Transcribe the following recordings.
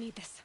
need this.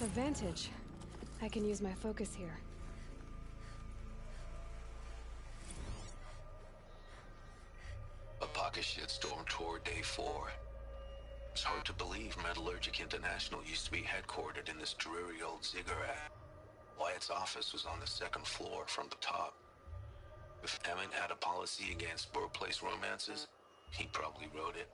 a vantage. I can use my focus here. A pocket shitstorm toward day 4. It's hard to believe Metallurgic International used to be headquartered in this dreary old ziggurat. Wyatt's office was on the 2nd floor from the top. If Emmett had a policy against workplace romances, he probably wrote it.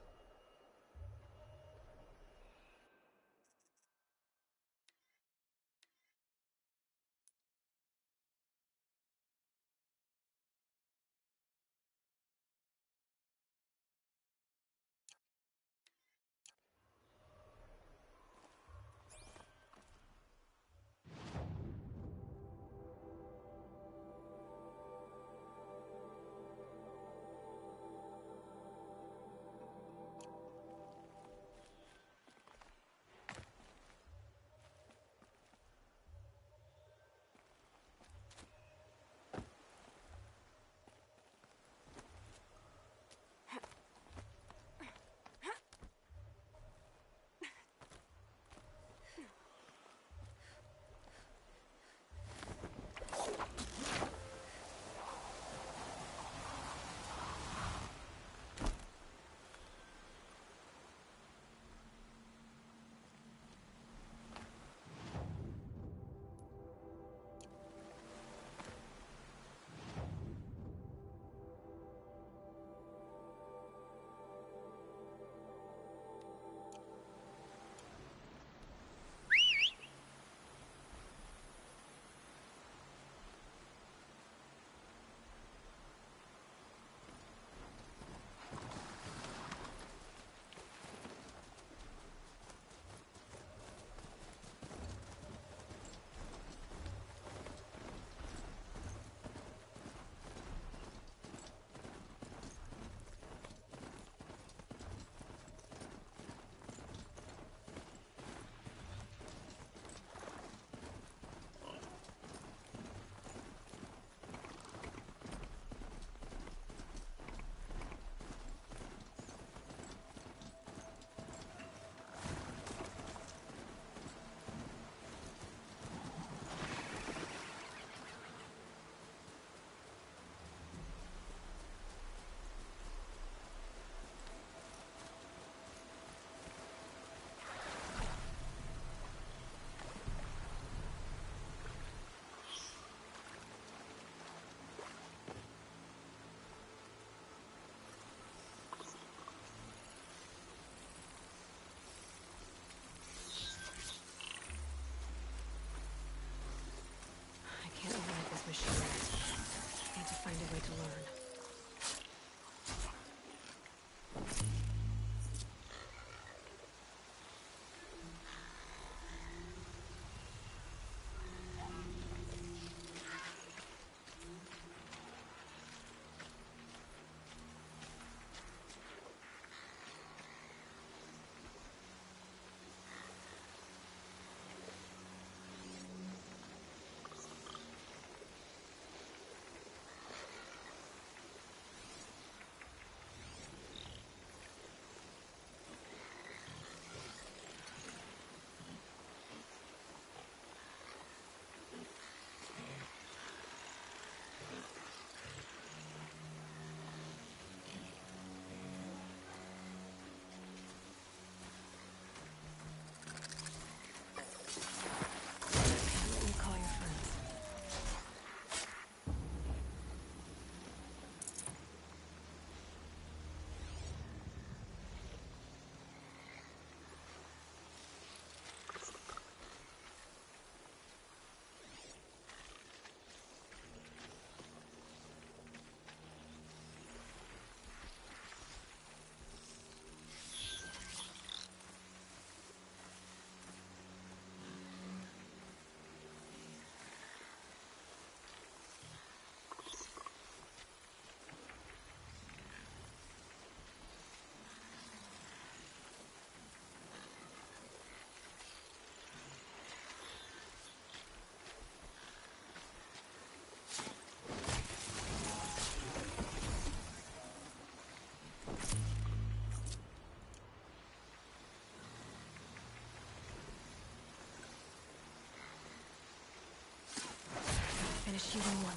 executing one.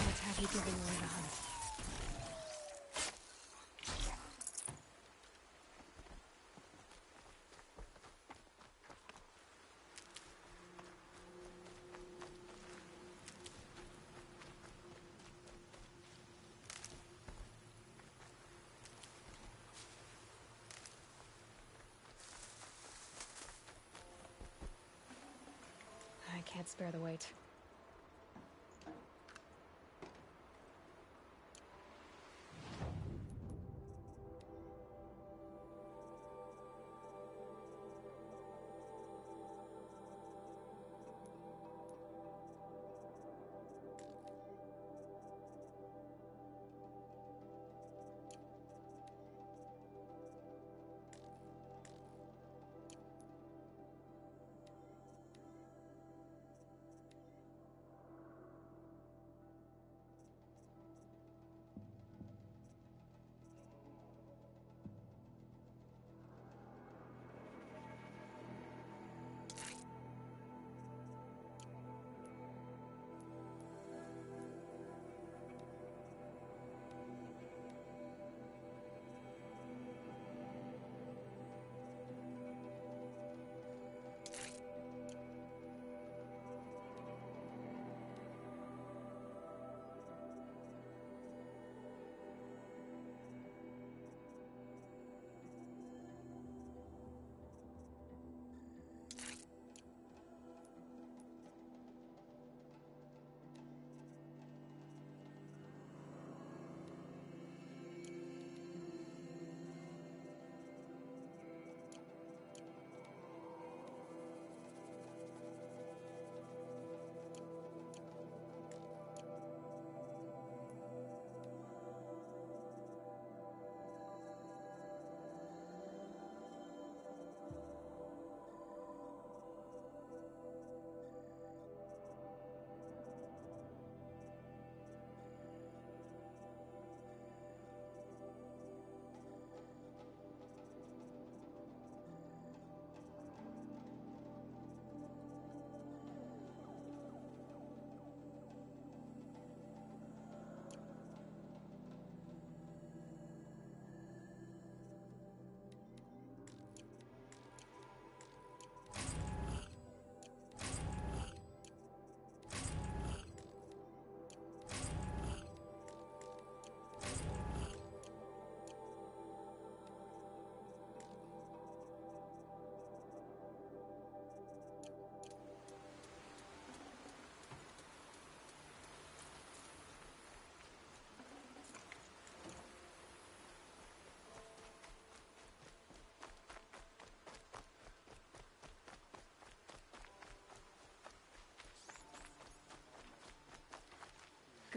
Let's have you giving away the hunt. I can't spare the weight.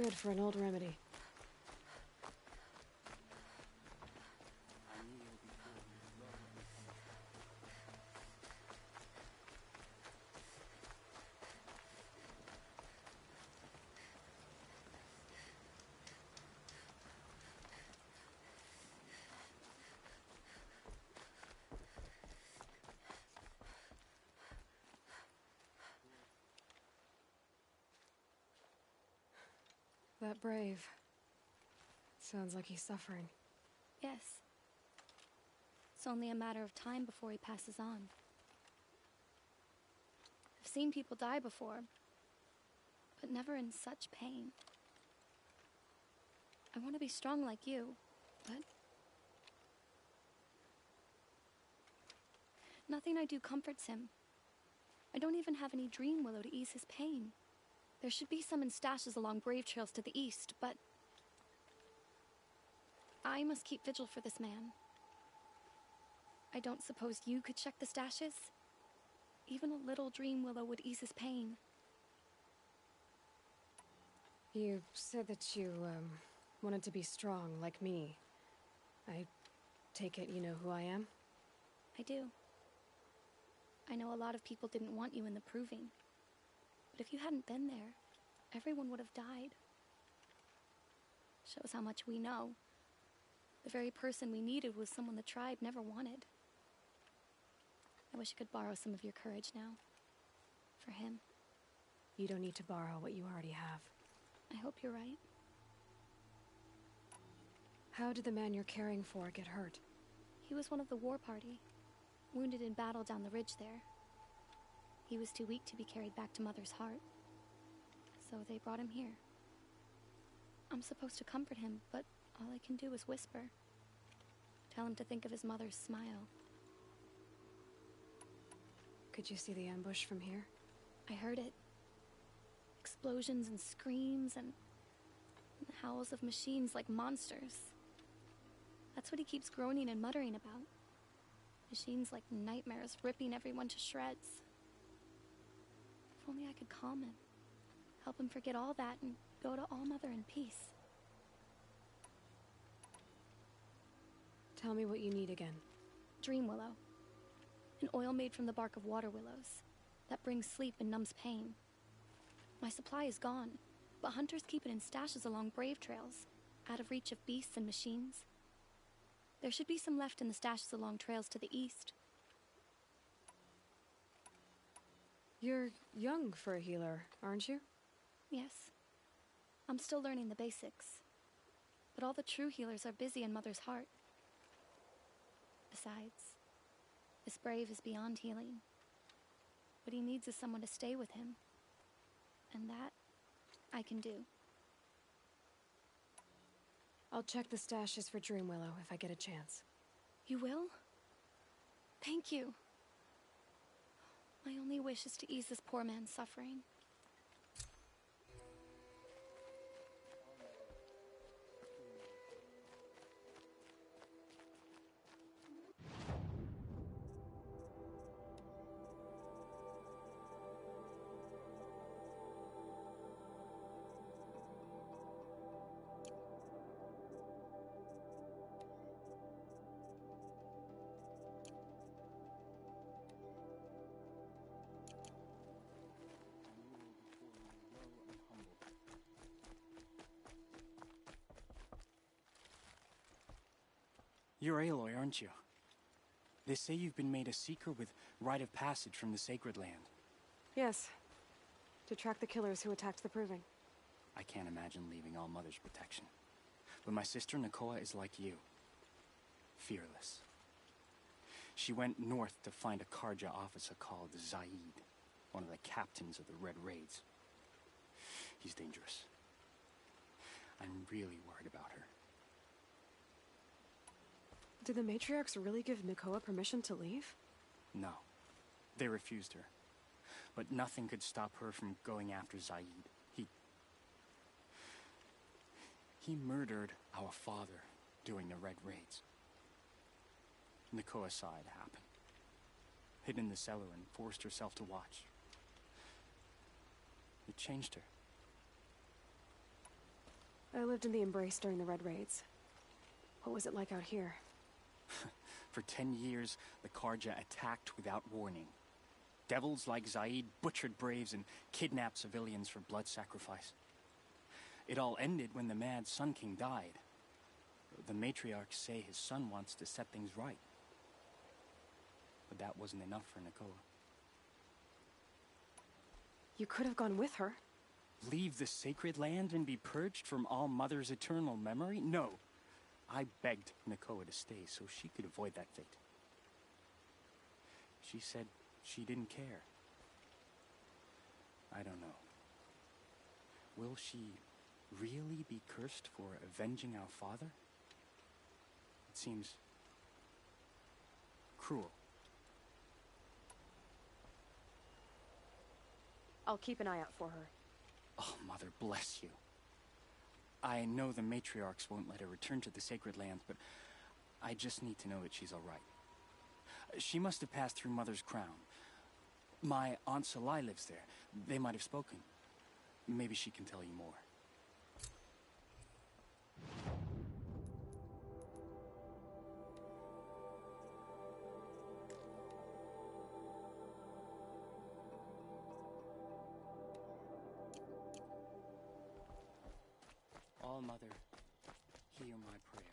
Good for an old remedy. That brave. Sounds like he's suffering. Yes. It's only a matter of time before he passes on. I've seen people die before, but never in such pain. I want to be strong like you, but nothing I do comforts him. I don't even have any dream willow to ease his pain. There should be some in stashes along brave trails to the east, but I must keep vigil for this man. I don't suppose you could check the stashes? Even a little dream willow would ease his pain. You said that you, wanted to be strong, like me. I take it you know who I am? I do. I know a lot of people didn't want you in the Proving. But if you hadn't been there, everyone would have died. Shows how much we know. The very person we needed was someone the tribe never wanted. I wish I could borrow some of your courage now. For him. You don't need to borrow what you already have. I hope you're right. How did the man you're caring for get hurt? He was one of the war party, wounded in battle down the ridge there. He was too weak to be carried back to Mother's heart. So they brought him here. I'm supposed to comfort him, but all I can do is whisper. Tell him to think of his mother's smile. Could you see the ambush from here? I heard it. Explosions and screams and the howls of machines like monsters. That's what he keeps groaning and muttering about. Machines like nightmares ripping everyone to shreds. If only I could calm him. Help him forget all that and go to All Mother in peace. Tell me what you need again. Dream willow. An oil made from the bark of water willows that brings sleep and numbs pain. My supply is gone, but hunters keep it in stashes along brave trails, out of reach of beasts and machines. There should be some left in the stashes along trails to the east. You're young for a healer, aren't you? Yes. I'm still learning the basics. But all the true healers are busy in Mother's heart. Besides, this brave is beyond healing. What he needs is someone to stay with him. And that, I can do. I'll check the stashes for Dream Willow if I get a chance. You will? Thank you. My only wish is to ease this poor man's suffering. You're Aloy, aren't you? They say you've been made a seeker with rite of passage from the Sacred Land. Yes. To track the killers who attacked the Proving. I can't imagine leaving All Mother's protection. But my sister Nakoa is like you. Fearless. She went north to find a Karja officer called Zaid, one of the captains of the Red Raids. He's dangerous. I'm really worried about her. Did the matriarchs really give Nakoa permission to leave? No. They refused her. But nothing could stop her from going after Zaid. He murdered our father during the Red Raids. Nakoa saw it happen. Hid in the cellar and forced herself to watch. It changed her. I lived in the Embrace during the Red Raids. What was it like out here? For 10 years, the Karja attacked without warning. Devils like Zaid butchered braves and kidnapped civilians for blood sacrifice. It all ended when the mad Sun King died. The matriarchs say his son wants to set things right. But that wasn't enough for Nakoa. You could have gone with her. Leave the Sacred Land and be purged from All Mother's eternal memory? No. I begged Nakoa to stay so she could avoid that fate. She said she didn't care. I don't know. Will she really be cursed for avenging our father? It seems cruel. I'll keep an eye out for her. Oh, Mother bless you. I know the matriarchs won't let her return to the Sacred Lands, but I just need to know that she's all right. She must have passed through Mother's crown. My Aunt Salai lives there. They might have spoken. Maybe she can tell you more. All Mother, hear my prayer.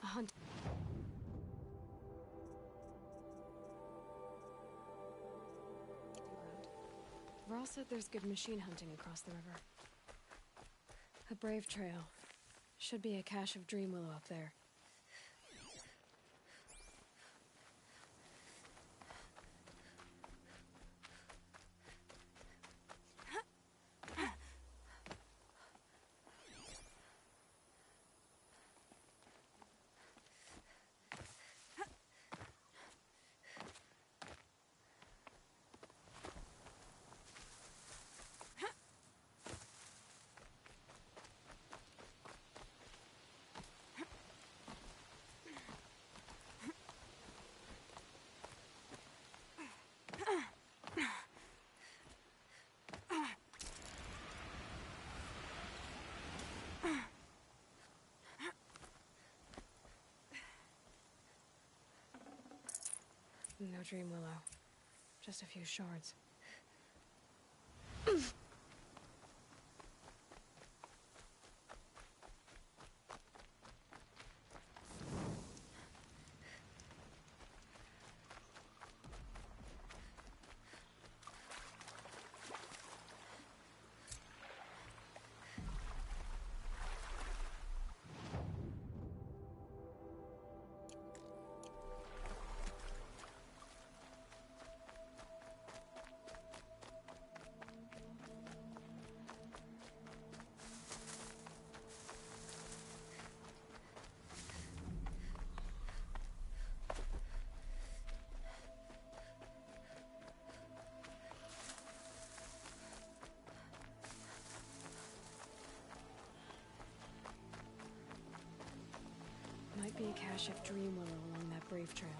A hunt. Varl said there's good machine hunting across the river. A brave trail. Should be a cache of dream willow up there. No dream willow. Just a few shards. Might be a cache of dream willow along that brave trail.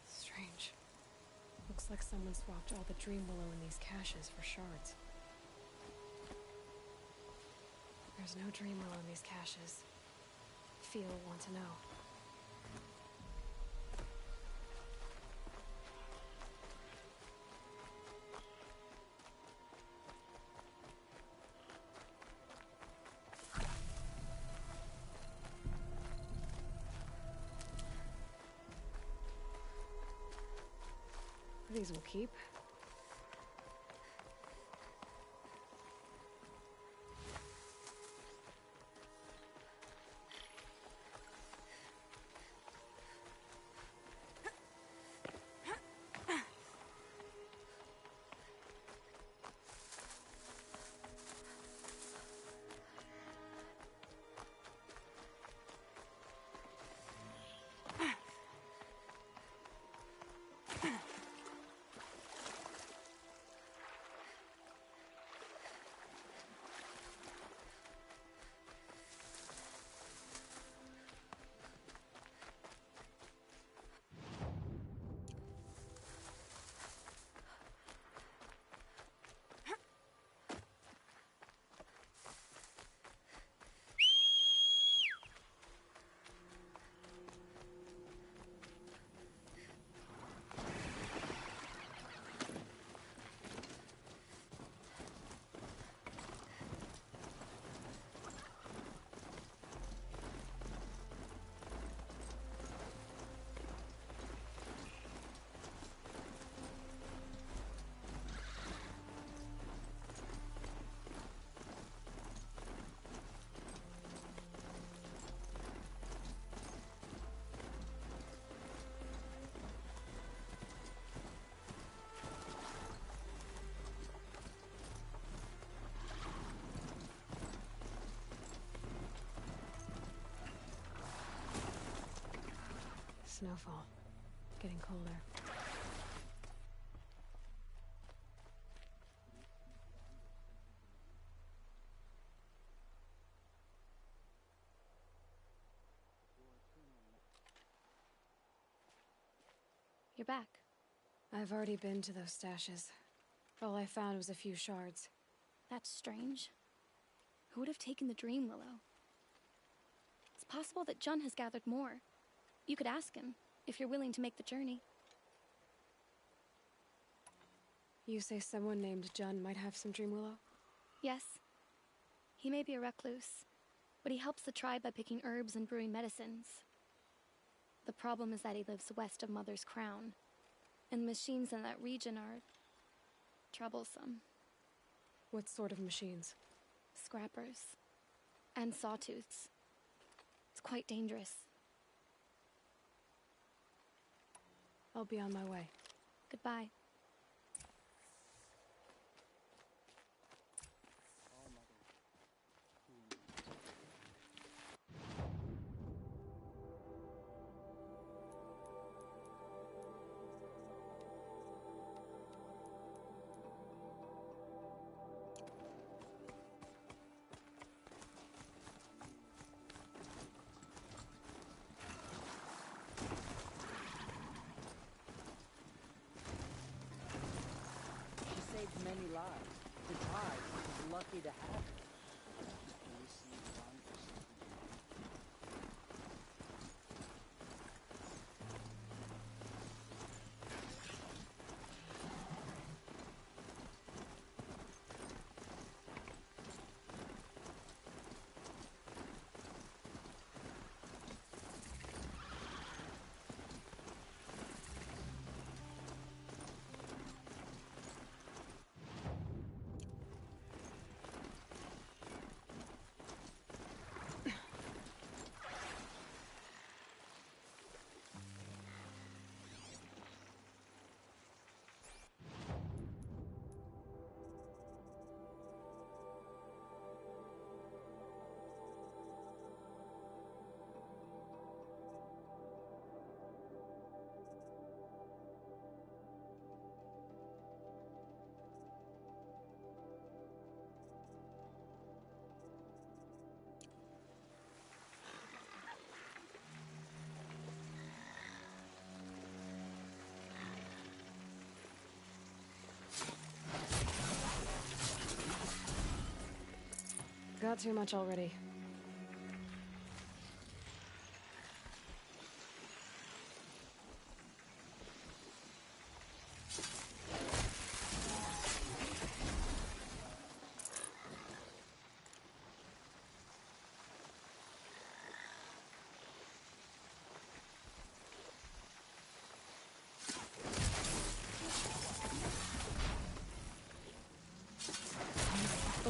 Strange. Looks like someone swapped all the dream willow in these caches for shards. There's There's no dream well in these caches. Feel want to know. These will keep. Snowfall. Getting colder. You're back. I've already been to those stashes. All I found was a few shards. That's strange. Who would have taken the Dream Willow? It's possible that Jun has gathered more. You could ask him, if you're willing to make the journey. You say someone named Jun might have some dream willow? Yes. He may be a recluse, but he helps the tribe by picking herbs and brewing medicines. The problem is that he lives west of Mother's Crown, and the machines in that region are troublesome. What sort of machines? Scrappers. And sawtooths. It's quite dangerous. I'll be on my way. Goodbye. Saved many lives. The tribe is lucky to have her. out too much already.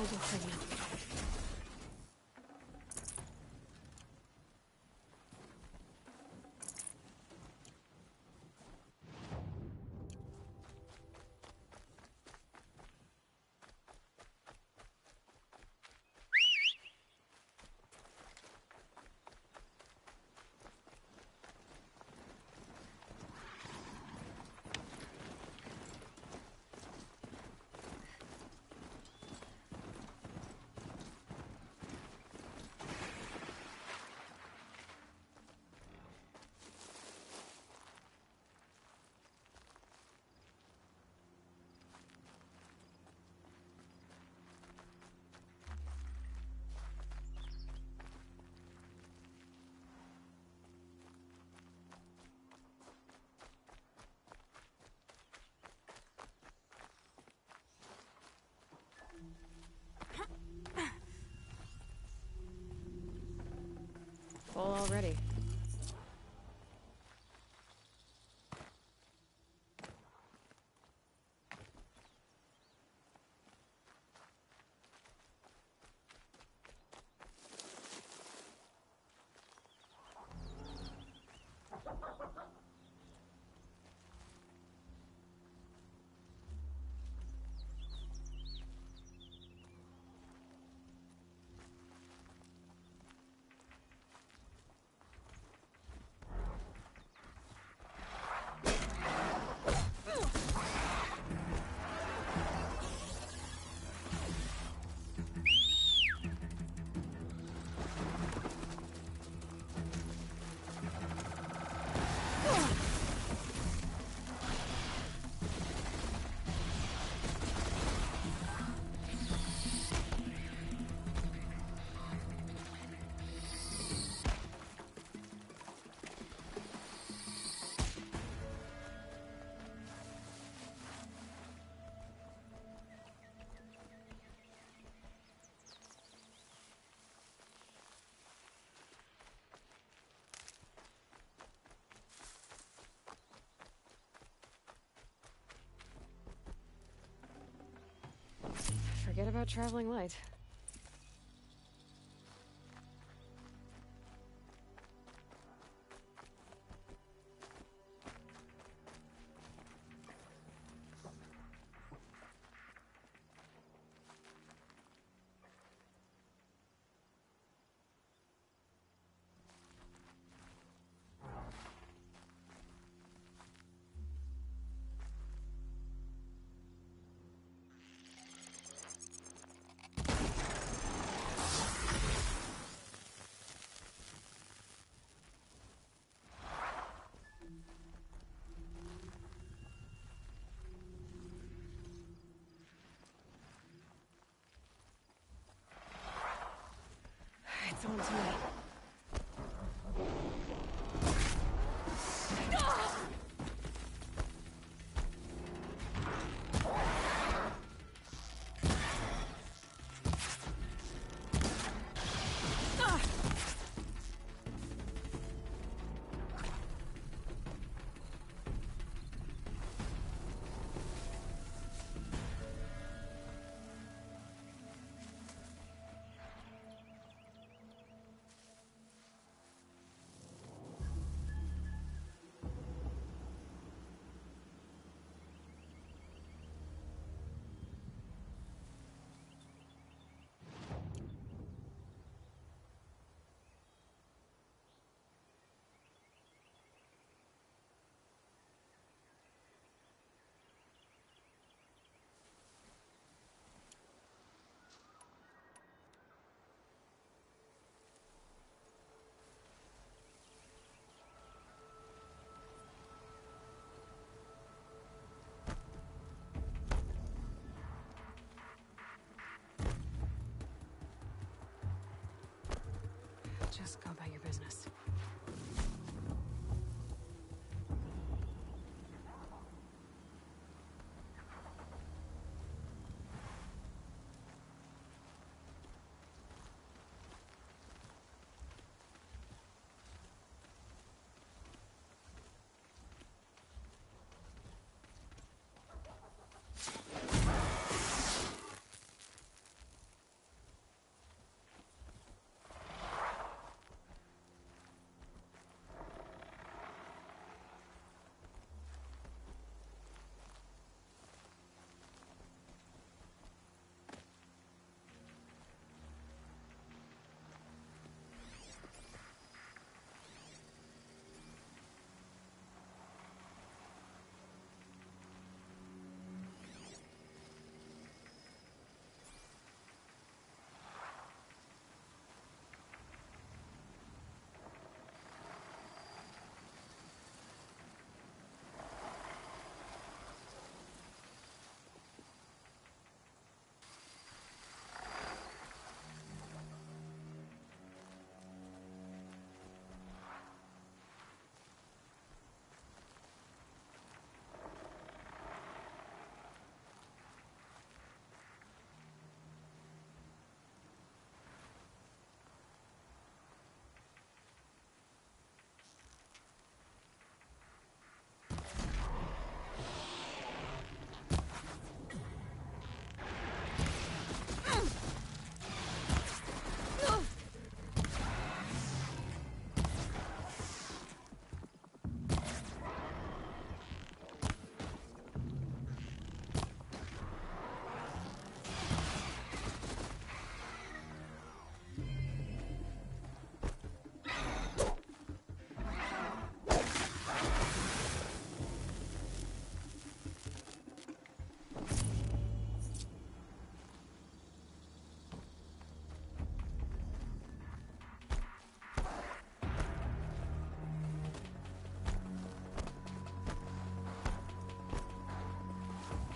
Overcranial. Full already. Forget about traveling light. It's on to me. Just go about your business.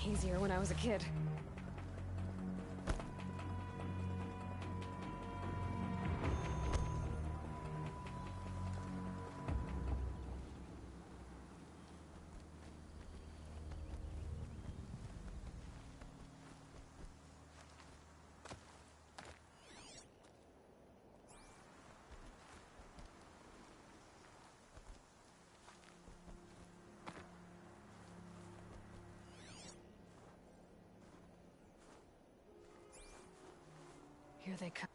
Easier when I was a kid. Here they come.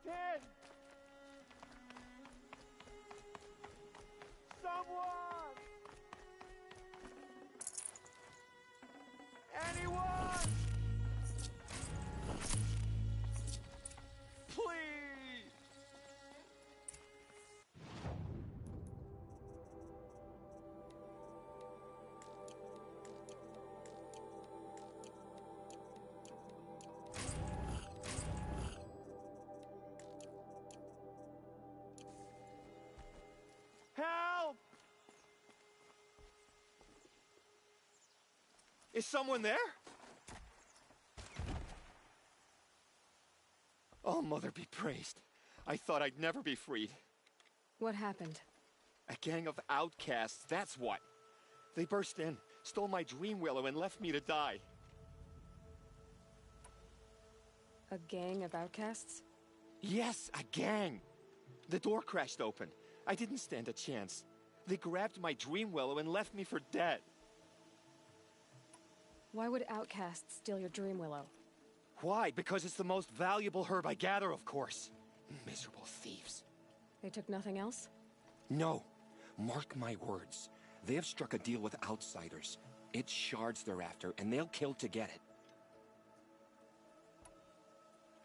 in! Someone! Anyone! Please! Help! Is someone there? Oh, Mother be praised. I thought I'd never be freed. What happened? A gang of outcasts, that's what. They burst in, stole my dream willow, and left me to die. A gang of outcasts? Yes, a gang. The door crashed open. I didn't stand a chance. They grabbed my dream willow and left me for dead. Why would outcasts steal your dream willow? Why? Because it's the most valuable herb I gather, of course. Miserable thieves. They took nothing else? No. Mark my words. They have struck a deal with outsiders. It's shards they're after, and they'll kill to get it.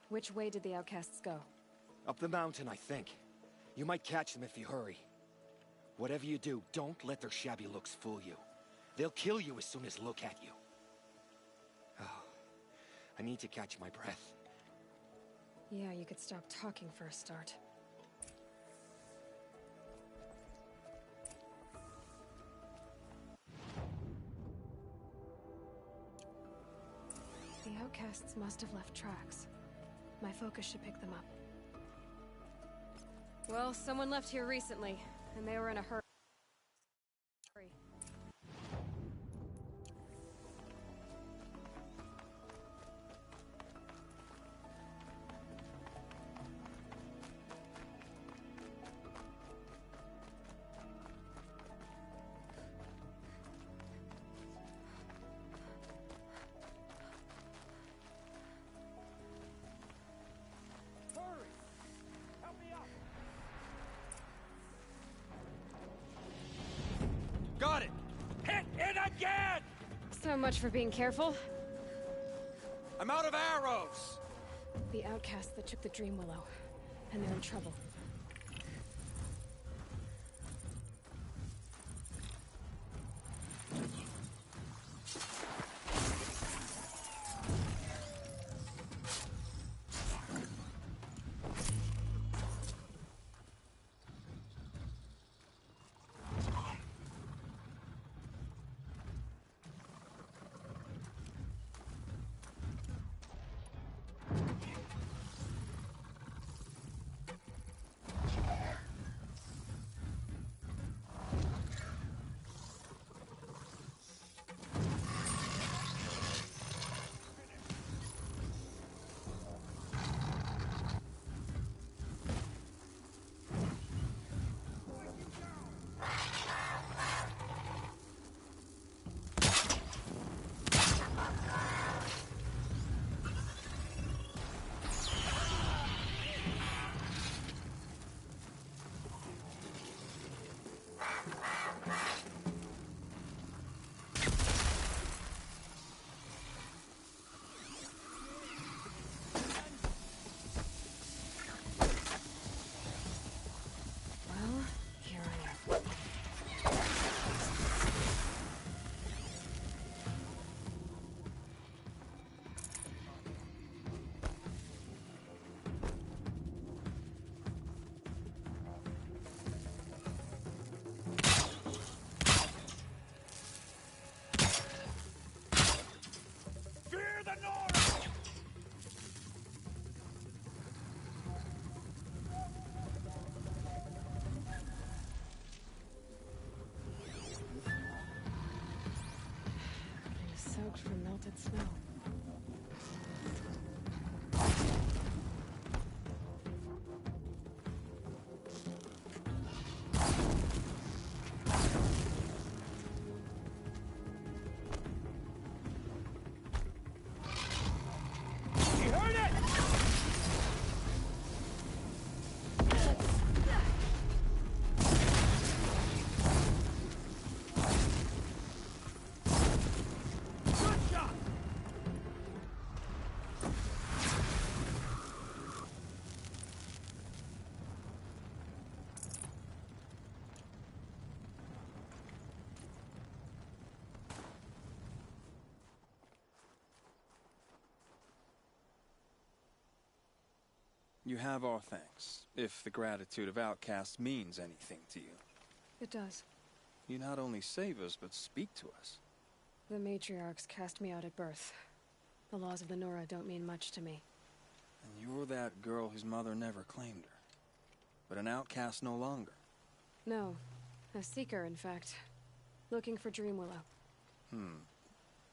Which way did the outcasts go? Up the mountain, I think. You might catch them if you hurry. Whatever you do, don't let their shabby looks fool you. They'll kill you as soon as look at you. Oh, I need to catch my breath. Yeah, you could stop talking for a start. The outcasts must have left tracks. My focus should pick them up. Well, someone left here recently, and they were in a hurry. Hurry! Help me up! Got it! Hit it again! So much for being careful. I'm out of arrows! The outcasts that took the dream willow, and they're in trouble. You have our thanks, if the gratitude of outcasts means anything to you. It does. You not only save us, but speak to us. The matriarchs cast me out at birth. The laws of the Nora don't mean much to me. And you're that girl whose mother never claimed her. But an outcast no longer. No. A seeker, in fact. Looking for Dreamwillow.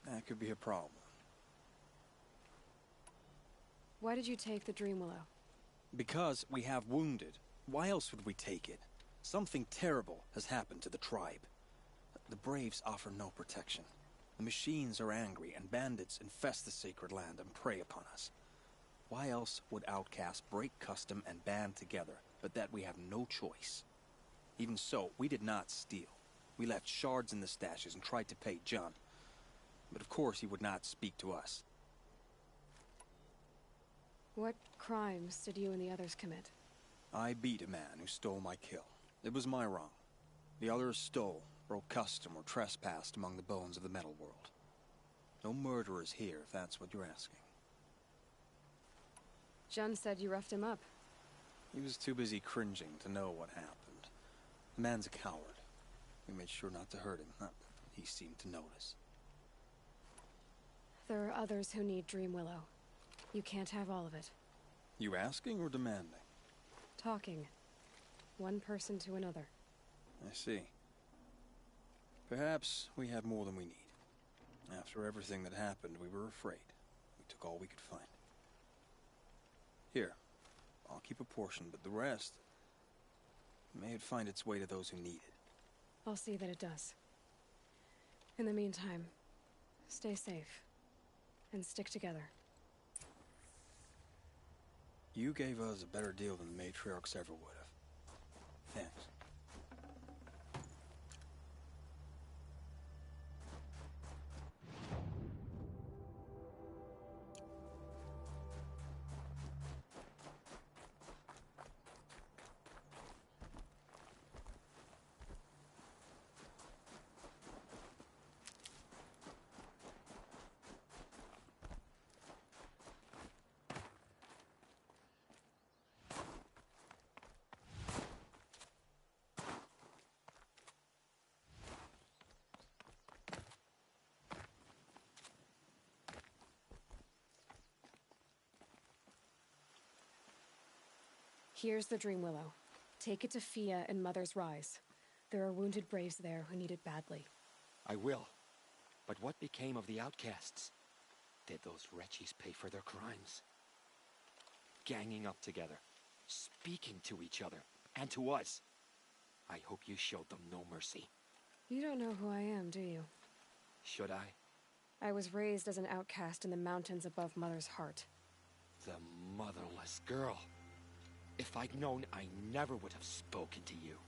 That could be a problem. Why did you take the Dreamwillow? Because we have wounded. Why else would we take it? Something terrible has happened to the tribe. The Braves offer no protection. The machines are angry, and bandits infest the sacred land and prey upon us. Why else would outcasts break custom and band together, but that we have no choice? Even so, we did not steal. We left shards in the stashes and tried to pay John. But of course he would not speak to us. What crimes did you and the others commit? I beat a man who stole my kill. It was my wrong. The others stole, broke custom, or trespassed among the bones of the metal world. No murderers here, if that's what you're asking. Jun said you roughed him up. He was too busy cringing to know what happened. The man's a coward. We made sure not to hurt him. Not that he seemed to notice. There are others who need Dreamwillow. You can't have all of it. You asking or demanding? Talking. One person to another. I see. Perhaps we have more than we need. After everything that happened, we were afraid. We took all we could find. Here, I'll keep a portion, but the rest... may it find its way to those who need it. I'll see that it does. In the meantime, stay safe. And stick together. You gave us a better deal than the matriarchs ever would have. Thanks. Here's the Dreamwillow. Take it to Fia and Mother's Rise. There are wounded braves there who need it badly. I will. But what became of the outcasts? Did those wretches pay for their crimes? Ganging up together, speaking to each other, and to us. I hope you showed them no mercy. You don't know who I am, do you? Should I? I was raised as an outcast in the mountains above Mother's heart. The motherless girl. If I'd known, I never would have spoken to you.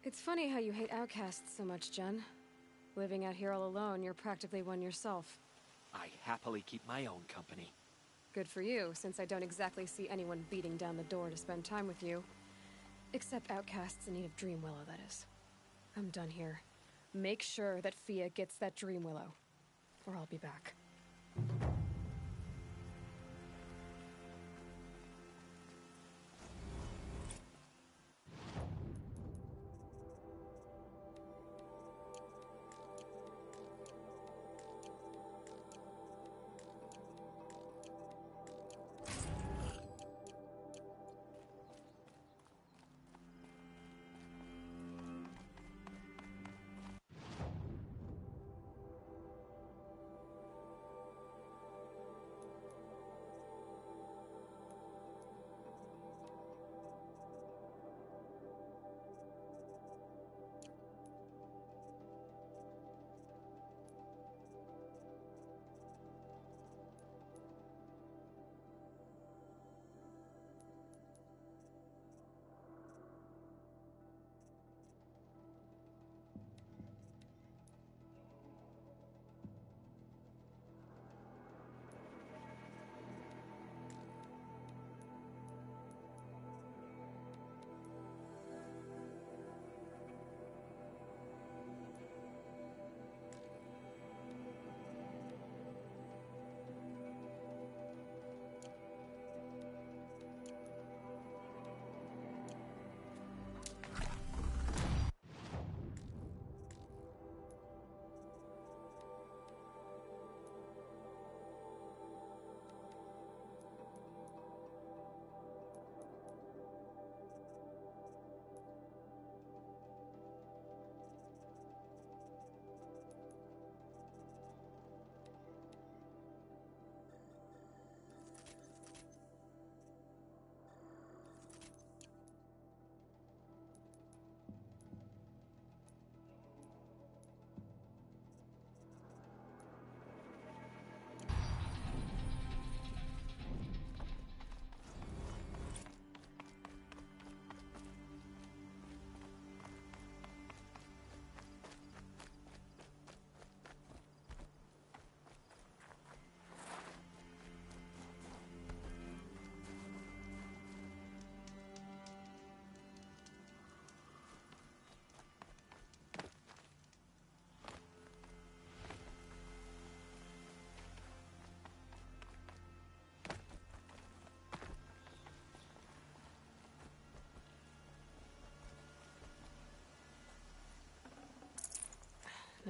It's funny how you hate outcasts so much, Jun. Living out here all alone, you're practically one yourself. I happily keep my own company. Good for you, since I don't exactly see anyone beating down the door to spend time with you. Except outcasts in need of Dreamwillow, that is. I'm done here. Make sure that Fia gets that Dreamwillow, or I'll be back.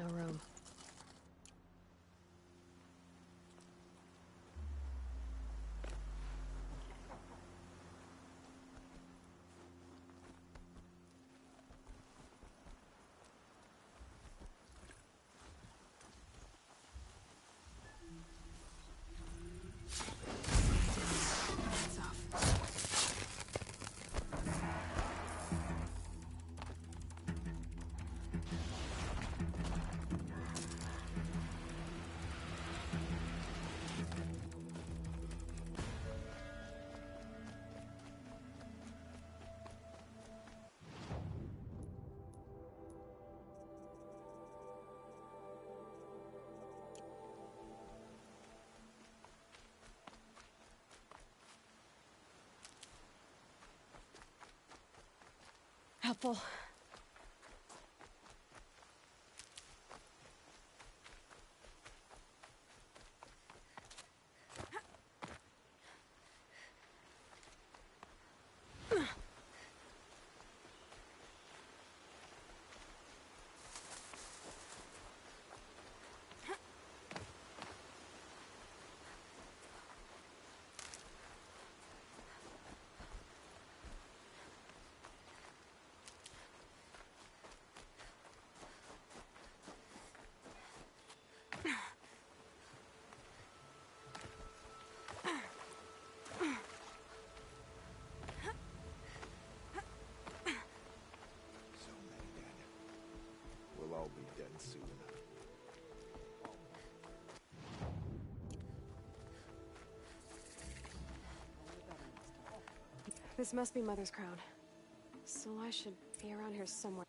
no room. Helpful. So many dead. We'll all be dead soon. This must be Mother's crown. So I should be around here somewhere.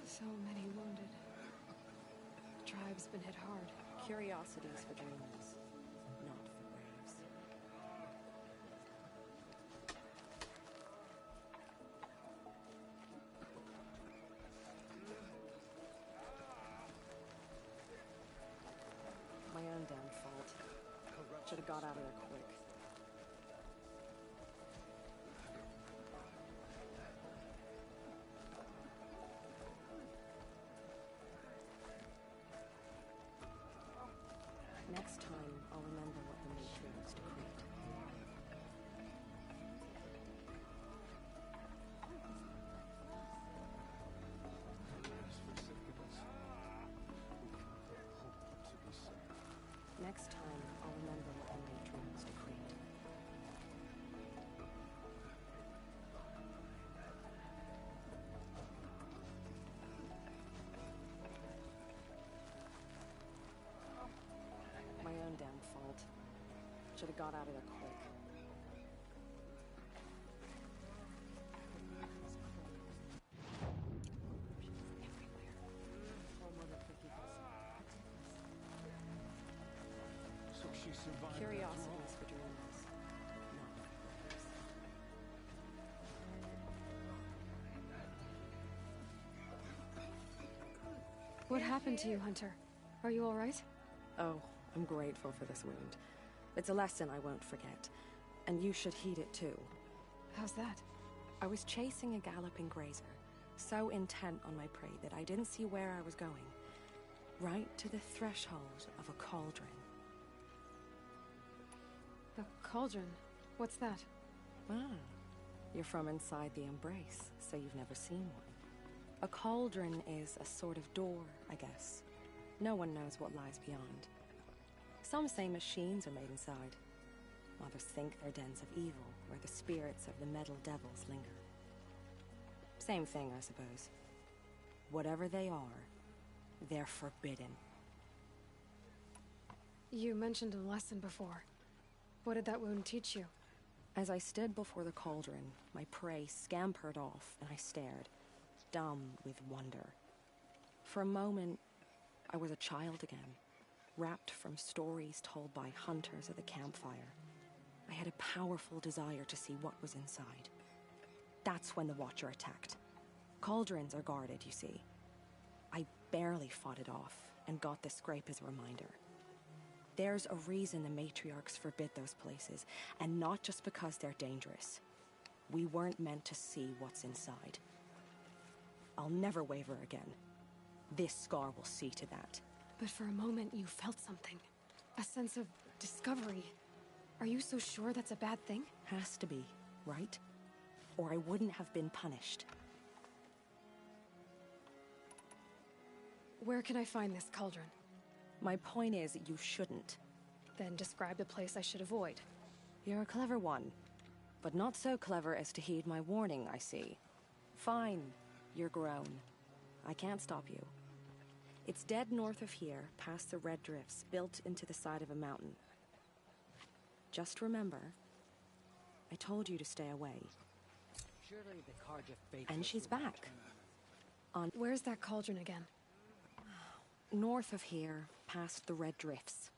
So many wounded. The tribe's been hit hard. Curiosities for dreamers, not for braves. My own damn fault. Should have got out of there quick. Next time, I'll remember what the matriarchs decreed. Next time, I'll remember what the matriarchs decreed. My own damn fault. Should have got out of there quick. So she survived. Curiosities for dreamers, not for braves. What happened to you, Hunter? Are you all right? Oh, I'm grateful for this wound. It's a lesson I won't forget. And you should heed it too. How's that? I was chasing a galloping grazer, so intent on my prey that I didn't see where I was going. Right to the threshold of a cauldron. A cauldron? What's that? Ah, you're from inside the Embrace, so you've never seen one. A cauldron is a sort of door, I guess. No one knows what lies beyond. Some say machines are made inside. Others think they're dens of evil, where the spirits of the metal devils linger. Same thing, I suppose. Whatever they are, they're forbidden. You mentioned a lesson before. What did that wound teach you? As I stood before the cauldron, my prey scampered off, and I stared, dumb with wonder. For a moment, I was a child again, wrapped from stories told by hunters at the campfire. I had a powerful desire to see what was inside. That's when the Watcher attacked. Cauldrons are guarded, you see. I barely fought it off, and got the scrape as a reminder. There's a reason the matriarchs forbid those places, and not just because they're dangerous. We weren't meant to see what's inside. I'll never waver again. This scar will see to that. But for a moment, you felt something. A sense of discovery. Are you so sure that's a bad thing? Has to be, right? Or I wouldn't have been punished. Where can I find this cauldron? My point is, you shouldn't. Then describe the place I should avoid. You're a clever one. But not so clever as to heed my warning, I see. Fine, you're grown. I can't stop you. It's dead north of here, past the red drifts, built into the side of a mountain. Just remember, I told you to stay away. Surely the Karja fate. And she's back. Where's that cauldron again? North of here, past the red drifts.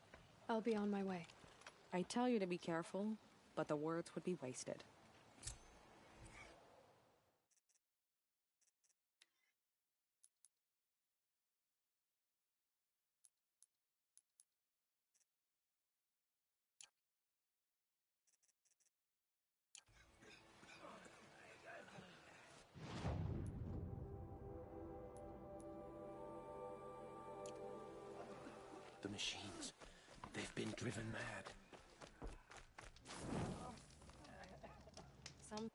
I'll be on my way. I tell you to be careful, but the words would be wasted. The machines. They've been driven mad. Some...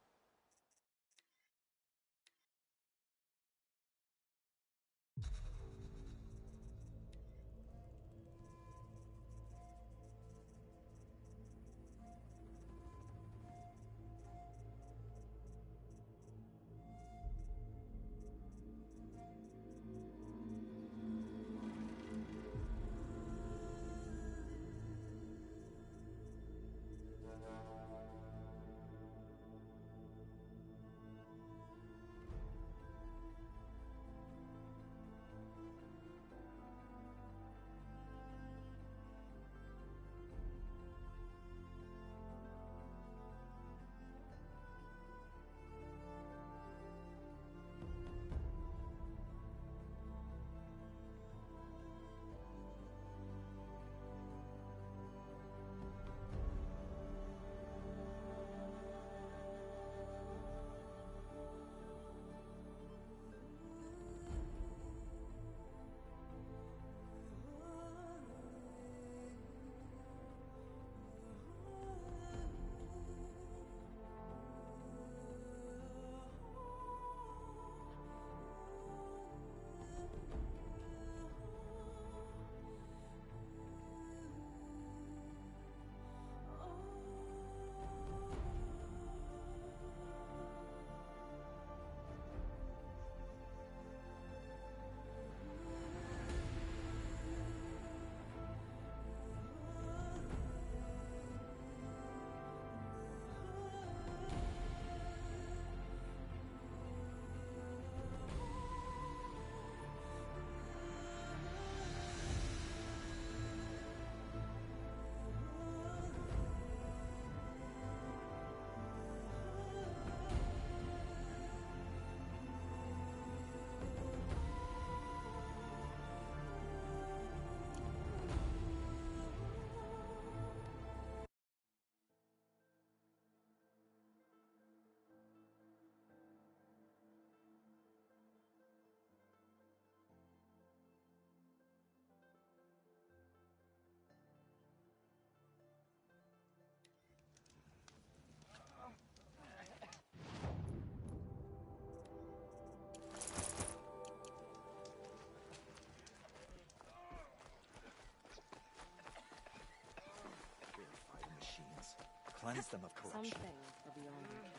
Cleanse them of Some corruption. things are beyond your ken.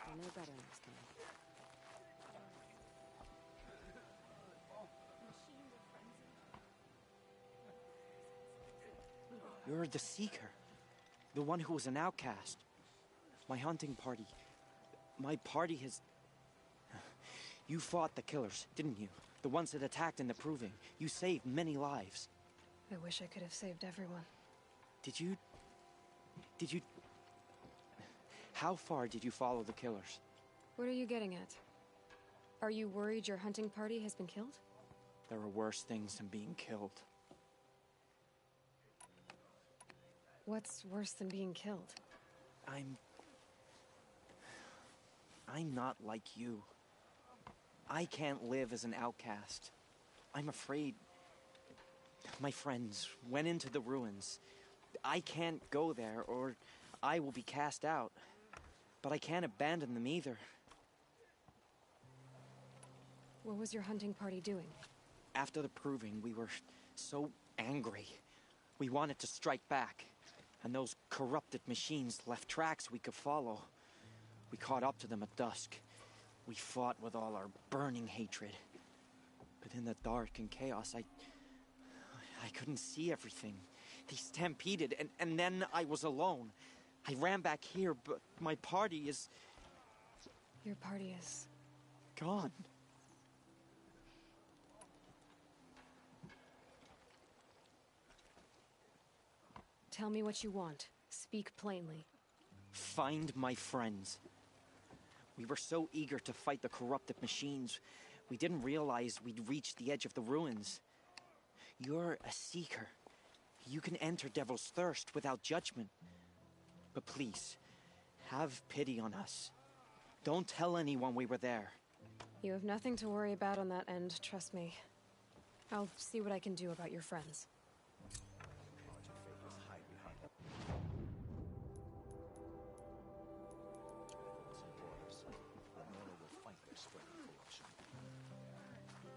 I know better next time. You're the Seeker. The one who was an outcast. My hunting party. My party has... You fought the killers, didn't you? The ones that attacked in the Proving. You saved many lives. I wish I could have saved everyone. Did you... How far did you follow the killers? What are you getting at? Are you worried your hunting party has been killed? There are worse things than being killed. What's worse than being killed? I'm not like you. I can't live as an outcast. I'm afraid. My friends went into the ruins. I can't go there, or I will be cast out. But I can't abandon them either. What was your hunting party doing? After the proving, we were so angry. We wanted to strike back. And those corrupted machines left tracks we could follow. We caught up to them at dusk. We fought with all our burning hatred. But in the dark and chaos, I couldn't see everything. They stampeded, and then I was alone. I ran back here, but my party is... Your party is... gone. Tell me what you want. Speak plainly. Find my friends. We were so eager to fight the corrupted machines, we didn't realize we'd reached the edge of the ruins. You're a seeker. You can enter Devil's Thirst without judgment. But please, have pity on us. Don't tell anyone we were there. You have nothing to worry about on that end, trust me. I'll see what I can do about your friends.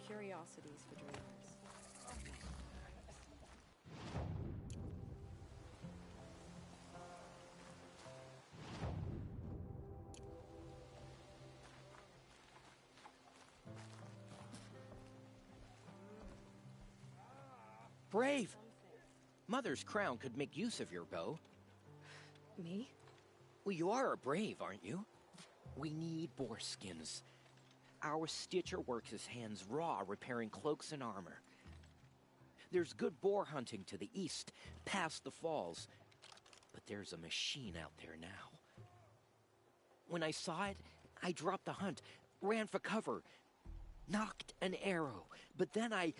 Curiosities for dreamers. Brave! Mother's crown could make use of your bow. Me? Well, you are a brave, aren't you? We need boar skins. Our Stitcher works his hands raw repairing cloaks and armor. There's good boar hunting to the east, past the falls. But there's a machine out there now. When I saw it, I dropped the hunt, ran for cover, knocked an arrow, but then I...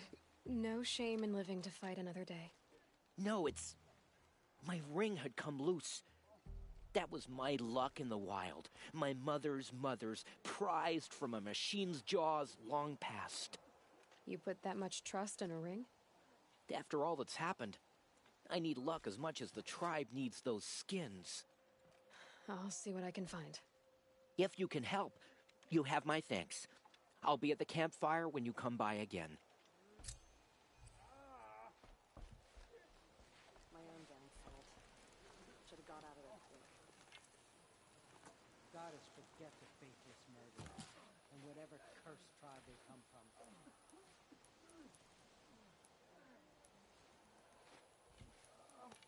No shame in living to fight another day. No, it's... my ring had come loose. That was my luck in the wild. My mother's prized from a machine's jaws long past. You put that much trust in a ring? After all that's happened, I need luck as much as the tribe needs those skins. I'll see what I can find. If you can help, you have my thanks. I'll be at the campfire when you come by again. My own downfall. Should have got out of there quick. Goddess forget the faithless murderer, and whatever cursed tribe they come from.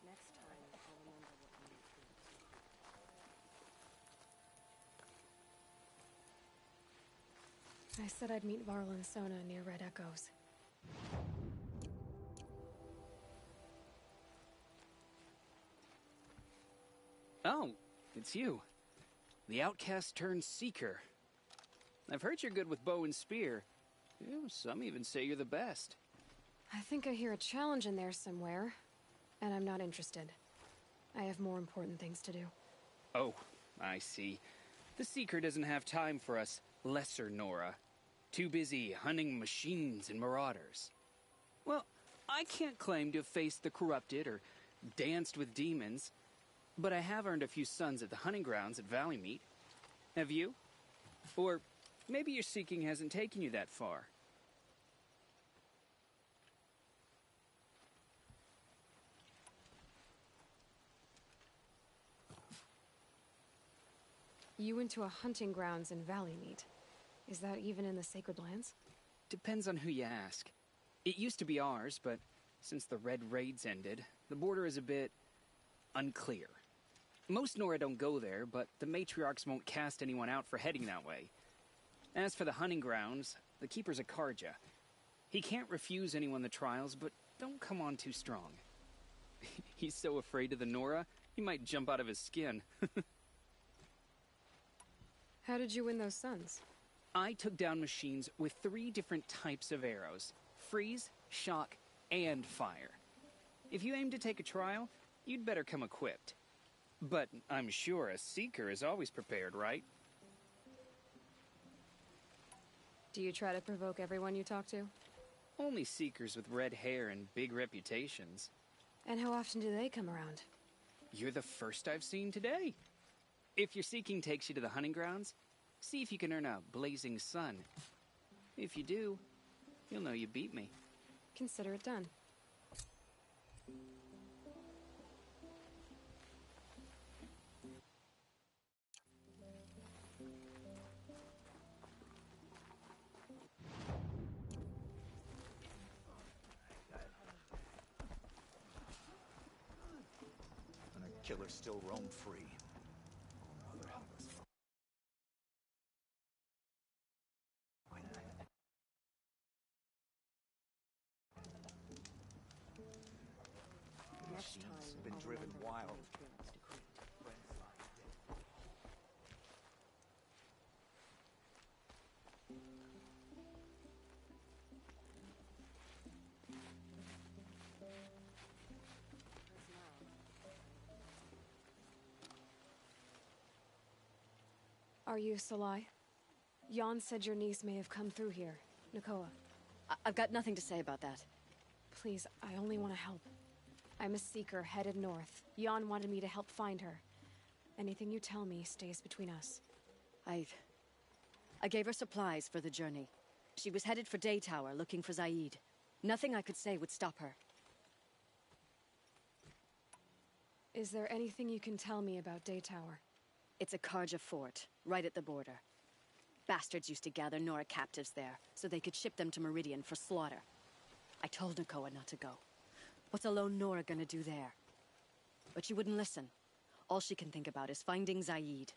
Next time, I'll remember what we need to do. I said I'd meet Varl and Sona near Red Echoes. Oh, it's you. The outcast turned seeker. I've heard you're good with bow and spear. Some even say you're the best. I think I hear a challenge in there somewhere, and I'm not interested. I have more important things to do. Oh, I see. The seeker doesn't have time for us lesser Nora. Too busy hunting machines and marauders. Well, I can't claim to have faced the corrupted or danced with demons, but I have earned a few suns at the hunting grounds at Valleymeet. Have you? Or maybe your seeking hasn't taken you that far. You went to a hunting grounds in Valleymeet. Is that even in the Sacred Lands? Depends on who you ask. It used to be ours, but since the Red Raids ended, the border is a bit unclear. Most Nora don't go there, but the matriarchs won't cast anyone out for heading that way. As for the hunting grounds, the keeper's a Karja. He can't refuse anyone the trials, but don't come on too strong. He's so afraid of the Nora, he might jump out of his skin. How did you win those suns? I took down machines with 3 different types of arrows: freeze, shock, and fire. If you aim to take a trial, you'd better come equipped. But I'm sure a Seeker is always prepared, right? Do you try to provoke everyone you talk to? Only Seekers with red hair and big reputations. And how often do they come around? You're the first I've seen today. If your seeking takes you to the hunting grounds, see if you can earn a blazing sun. If you do, you'll know you beat me. Consider it done. And a killer still roam free. Machines have been driven wild. Are you Salai? Jan said your niece may have come through here. Nakoa. I've got nothing to say about that. Please, I only want to help. I'm a Seeker headed north. Jan wanted me to help find her. Anything you tell me stays between us. I gave her supplies for the journey. She was headed for Day Tower, looking for Zaid. Nothing I could say would stop her. Is there anything you can tell me about Day Tower? It's a Karja fort, right at the border. Bastards used to gather Nora captives there, so they could ship them to Meridian for slaughter. I told Nakoa not to go. What's a lone Nora gonna do there? But she wouldn't listen. All she can think about is finding Zaid.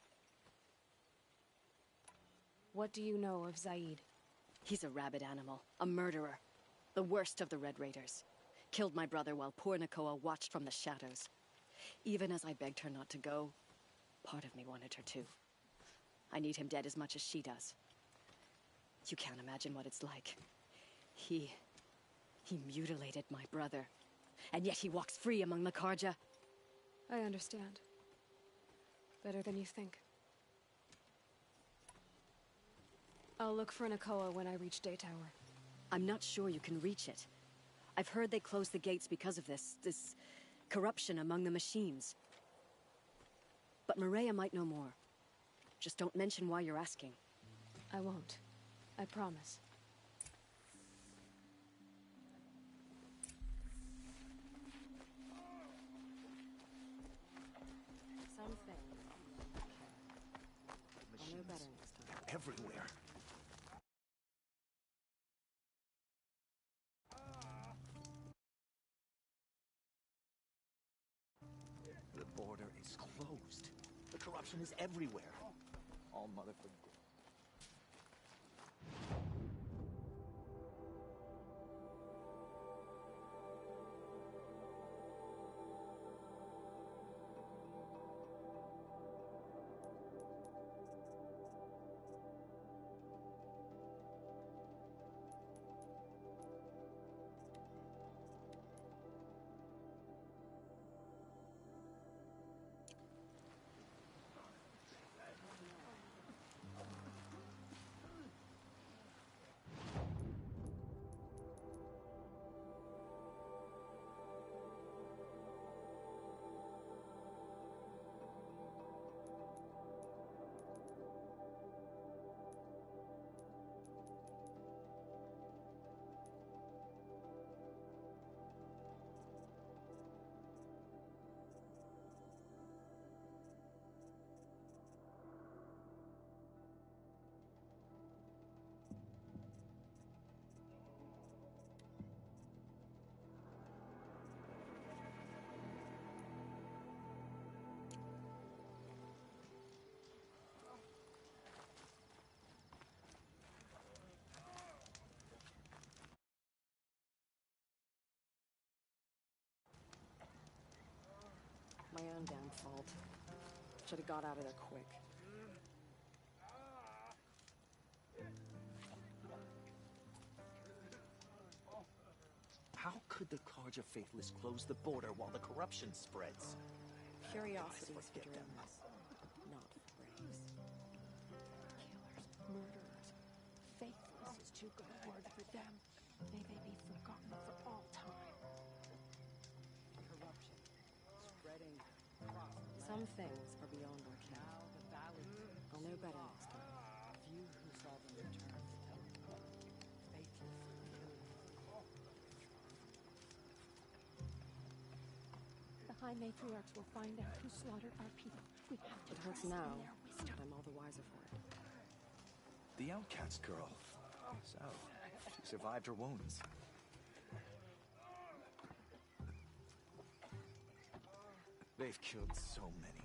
What do you know of Zaid? He's a rabid animal, a murderer. The worst of the Red Raiders. Killed my brother while poor Nakoa watched from the shadows. Even as I begged her not to go, part of me wanted her to. I need him dead as much as she does. You can't imagine what it's like. He mutilated my brother. And yet he walks free among the Karja. I understand. Better than you think. I'll look for Nakoa when I reach Day Tower. I'm not sure you can reach it. I've heard they closed the gates because of this corruption among the machines. But Maria might know more. Just don't mention why you're asking. I won't. I promise. Same thing. I'll know better next time. Everywhere. The border is closed. The corruption is everywhere. All motherfucker. My own damn fault. Should have got out of there quick. How could the Carja faithless close the border while the corruption spreads? Curiosity is for dreamers, not for braves. Killers, murderers. Faithless is too good a word for them. May they be forgotten for all time. Corruption. Spreading across the land. Some things are beyond our ken. Now the valley. I'll know better next time. Few who saw them return to tell them. Faithless. The High Matriarchs will find out who slaughtered our people. We have to It hurts trust now, in their but wisdom. I'm all the wiser for it. The outcast girl. So, she survived her wounds. They've killed so many.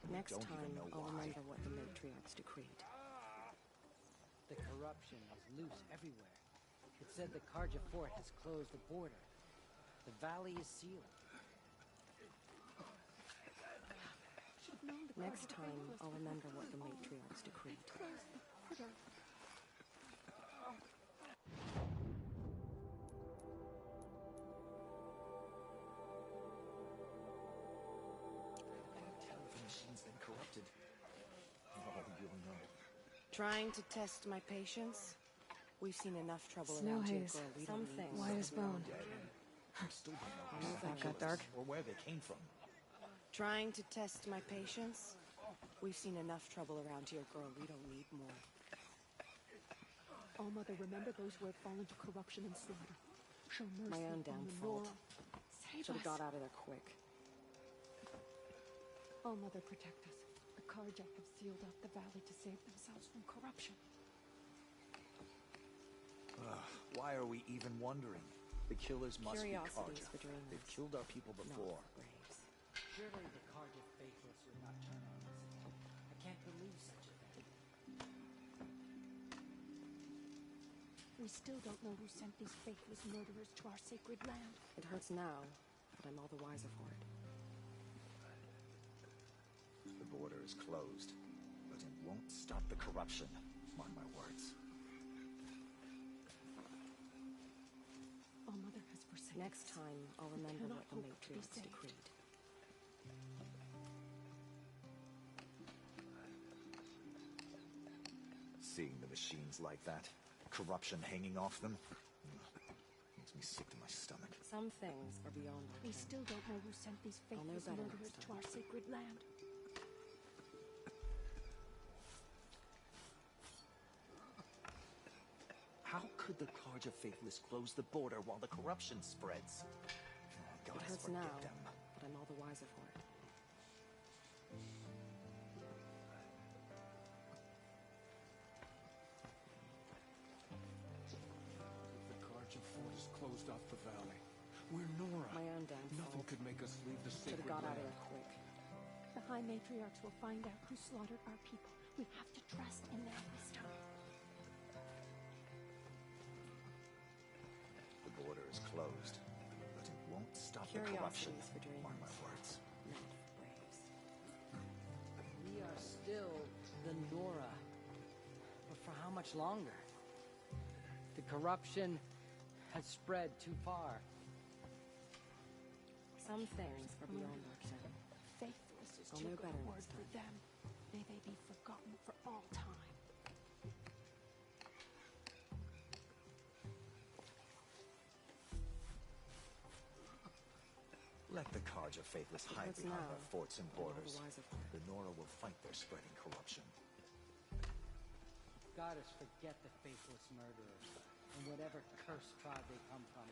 We Next don't time, even know I'll why. remember what the Matriarchs decreed. The corruption is loose everywhere. It said the Carja fort has closed the border. The valley is sealed. Next time, I'll remember what the Matriarchs decreed. Tell if the machine's been corrupted. Oh, you'll know. Trying to test my patience? We've seen enough trouble Snow around here, haze. girl. We don't need more. White as bone. We still don't know I know who's that the got killers dark. or where they came from. Trying to test my patience? We've seen enough trouble around here, girl. We don't need more. Oh, Mother, remember those who have fallen to corruption and slaughter. Show mercy My own on damn the fault. Nora. Save Should have us. got out of there quick. Oh, Mother, protect us. The Carja have sealed up the valley to save themselves from corruption. Why are we even wondering? The killers must be Curiosity Carja. is for dreamers, They've killed our people not before. for braves. Surely the Carja faithless would not turn on us. I can't believe such a thing. We still don't know who sent these faithless murderers to our sacred land. It hurts now, but I'm all the wiser for it. The border is closed, but it won't stop the corruption. Mark my words. Oh, Mother has forsaken Next us. time, I'll remember cannot what the hope to be Matriarchs saved. decreed. Seeing the machines like that, corruption hanging off them, makes me sick to my stomach. Some things are beyond our We ken. still don't know who sent these I'll know faithless better murderers next to our sacred land. How could the Carja faithless close the border while the corruption spreads? Oh, God, It hurts forget now, them. but I'm all the wiser for it. The Carja fort is closed off the valley. We're Nora. My own damn Nothing fault. could make us leave the Should sacred have got out of land. there quick. The High Matriarchs will find out who slaughtered our people. We have to trust in their wisdom. The border is closed, but it won't stop the Curiosity corruption. is for dreamers, Mark my words. not for braves. We are still the Nora. But for how much longer? The corruption has spread too far. Some things are beyond our ken. Faithless is I'll too know good better a word next for them. May they be forgotten for all time. Let the Carja faithless hide hurts behind now, our forts and but I'm all borders. the wiser for it. The Nora will fight their spreading corruption. Goddess, forget the faithless murderers and whatever cursed tribe they come from.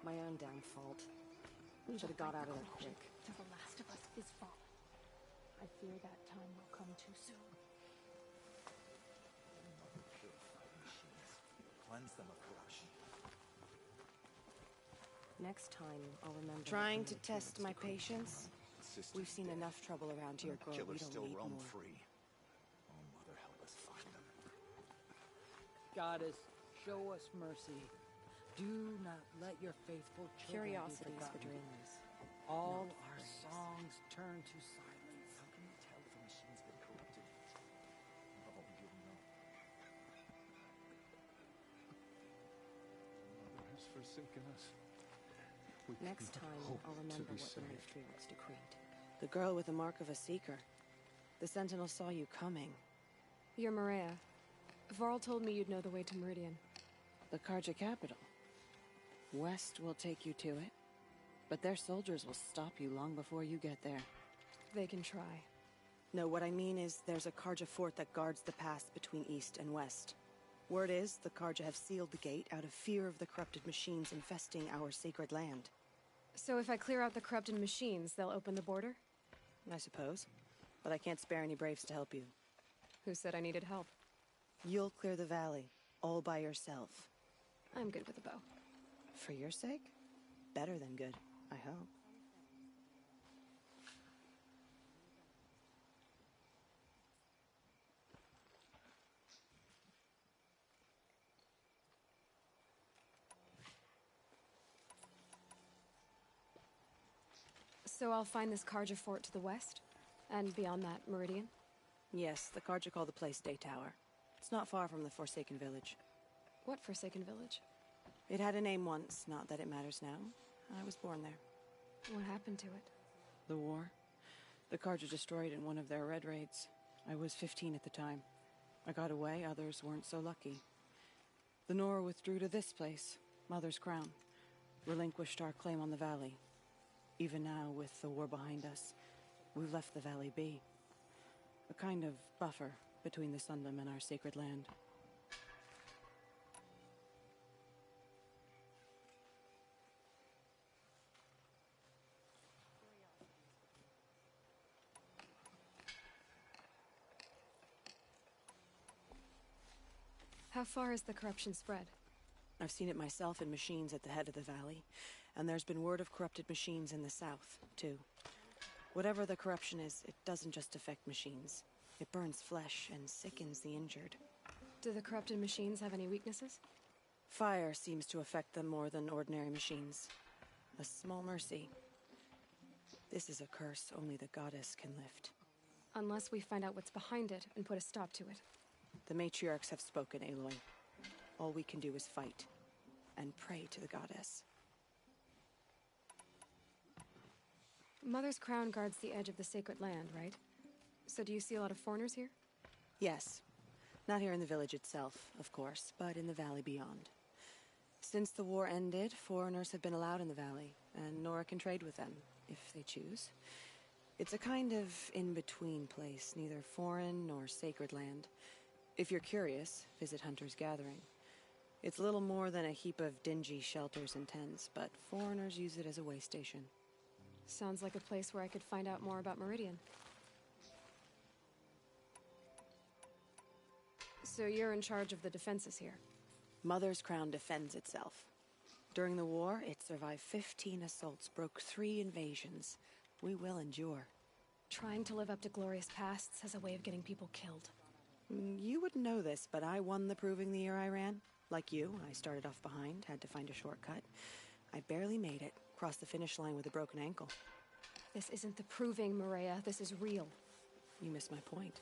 My own damn fault. We Should have will got fight out of the there corruption quick. till the last of us is fallen. I fear that time will come too soon. Purify the machines. Cleanse them of corruption. Next time, I'll remember. Trying what to the test Matriarchs my decreed. patience? Sister We've seen dead. enough trouble around here, girl. We Killers don't still need roam more. free. Oh, Mother, help us find them. Goddess, show us mercy. Do not let your faithful children Curiosity be is for forgotten. dreamers. All not for our braves. songs turn to silence. How can you tell if the machine's been corrupted? Oh, you'll know. sinking us. Next time, I'll remember what the matriarchs decreed. The girl with the mark of a seeker. The Sentinel saw you coming. You're Maria. Varl told me you'd know the way to Meridian. The Karja capital. West will take you to it, but their soldiers will stop you long before you get there. They can try. No, what I mean is there's a Karja fort that guards the pass between East and West. Word is, the Karja have sealed the gate out of fear of the corrupted machines infesting our sacred land. So if I clear out the corrupted machines, they'll open the border? I suppose. But I can't spare any braves to help you. Who said I needed help? You'll clear the valley, all by yourself. I'm good with a bow. For your sake? Better than good, I hope. So I'll find this Karja fort to the west? And beyond that, Meridian? Yes, the Karja call the place Day Tower. It's not far from the Forsaken Village. What Forsaken Village? It had a name once, not that it matters now. I was born there. What happened to it? The war. The Karja destroyed in one of their red raids. I was 15 at the time. I got away, others weren't so lucky. The Nora withdrew to this place, Mother's Crown. Relinquished our claim on the valley. Even now, with the war behind us, we've left the valley be. A kind of buffer between the Sundom and our sacred land. How far has the corruption spread? I've seen it myself in machines at the head of the valley, and there's been word of corrupted machines in the south, too. Whatever the corruption is, it doesn't just affect machines. It burns flesh and sickens the injured. Do the corrupted machines have any weaknesses? Fire seems to affect them more than ordinary machines. A small mercy. This is a curse only the goddess can lift. Unless we find out what's behind it and put a stop to it. The matriarchs have spoken, Aloy. All we can do is fight, and pray to the goddess. Mother's Crown guards the edge of the sacred land, right? So do you see a lot of foreigners here? Yes. Not here in the village itself, of course, but in the valley beyond. Since the war ended, foreigners have been allowed in the valley, and Nora can trade with them, if they choose. It's a kind of in-between place, neither foreign nor sacred land. If you're curious, visit Hunter's Gathering. It's little more than a heap of dingy shelters and tents, but foreigners use it as a way station. Sounds like a place where I could find out more about Meridian. So you're in charge of the defenses here? Mother's Crown defends itself. During the war, it survived 15 assaults, broke 3 invasions. We will endure. Trying to live up to glorious pasts has a way of getting people killed. You wouldn't know this, but I won the proving the year I ran. Like you, I started off behind, had to find a shortcut. I barely made it, crossed the finish line with a broken ankle. This isn't the proving, Maria. This is real. You missed my point.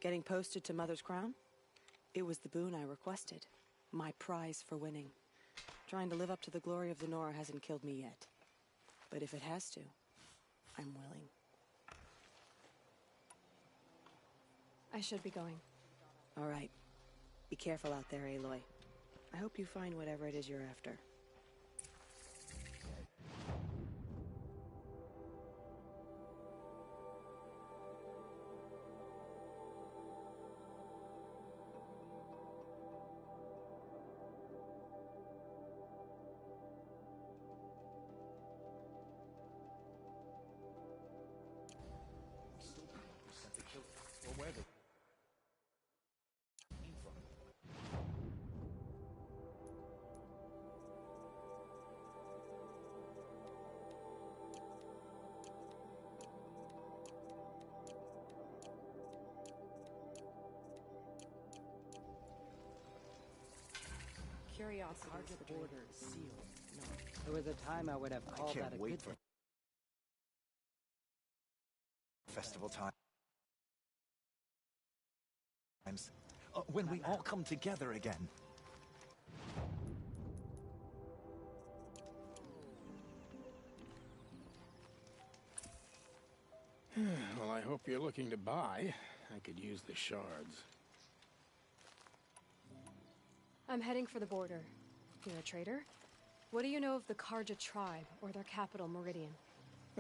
Getting posted to Mother's Crown? It was the boon I requested. My prize for winning. Trying to live up to the glory of the Nora hasn't killed me yet. But if it has to, I'm willing. I should be going. All right. Be careful out there, Aloy. I hope you find whatever it is you're after. Or where they came from. Curiosity is the border is sealed. No, there was a time I would have called that a good thing. Festival times. When we all come together again. Well, I hope you're looking to buy. I could use the shards. I'm heading for the border. You're a trader? What do you know of the Karja tribe, or their capital, Meridian?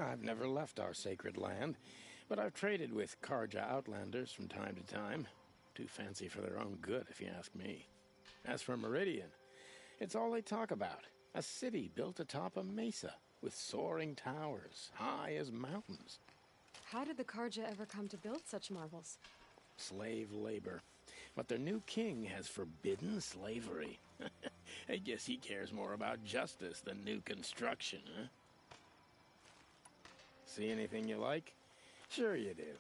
I've never left our sacred land, but I've traded with Karja outlanders from time to time. Too fancy for their own good, if you ask me. As for Meridian, it's all they talk about. A city built atop a mesa, with soaring towers, high as mountains. How did the Karja ever come to build such marvels? Slave labor. But their new king has forbidden slavery. I guess he cares more about justice than new construction, huh? See anything you like? Sure you do.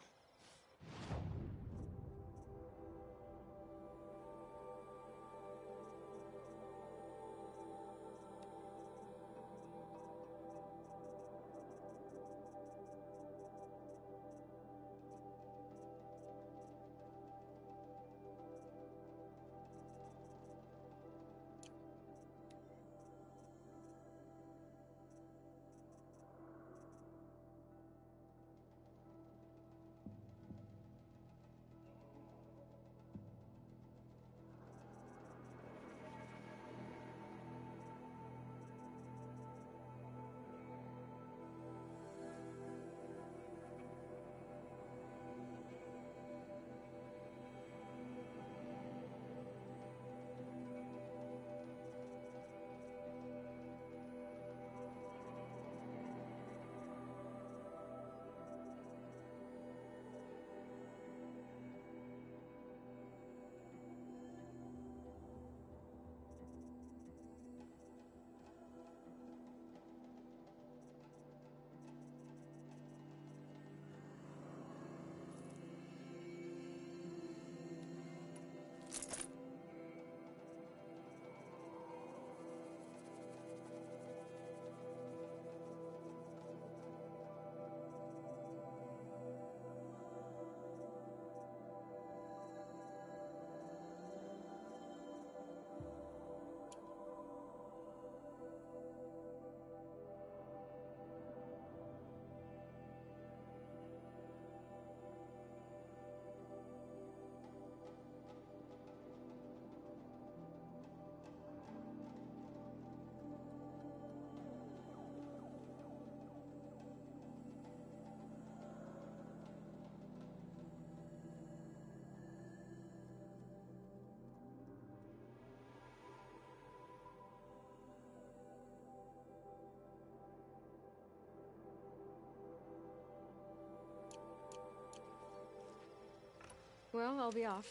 Well, I'll be off.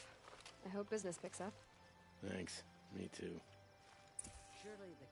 I hope business picks up. Thanks. Me too. Surely the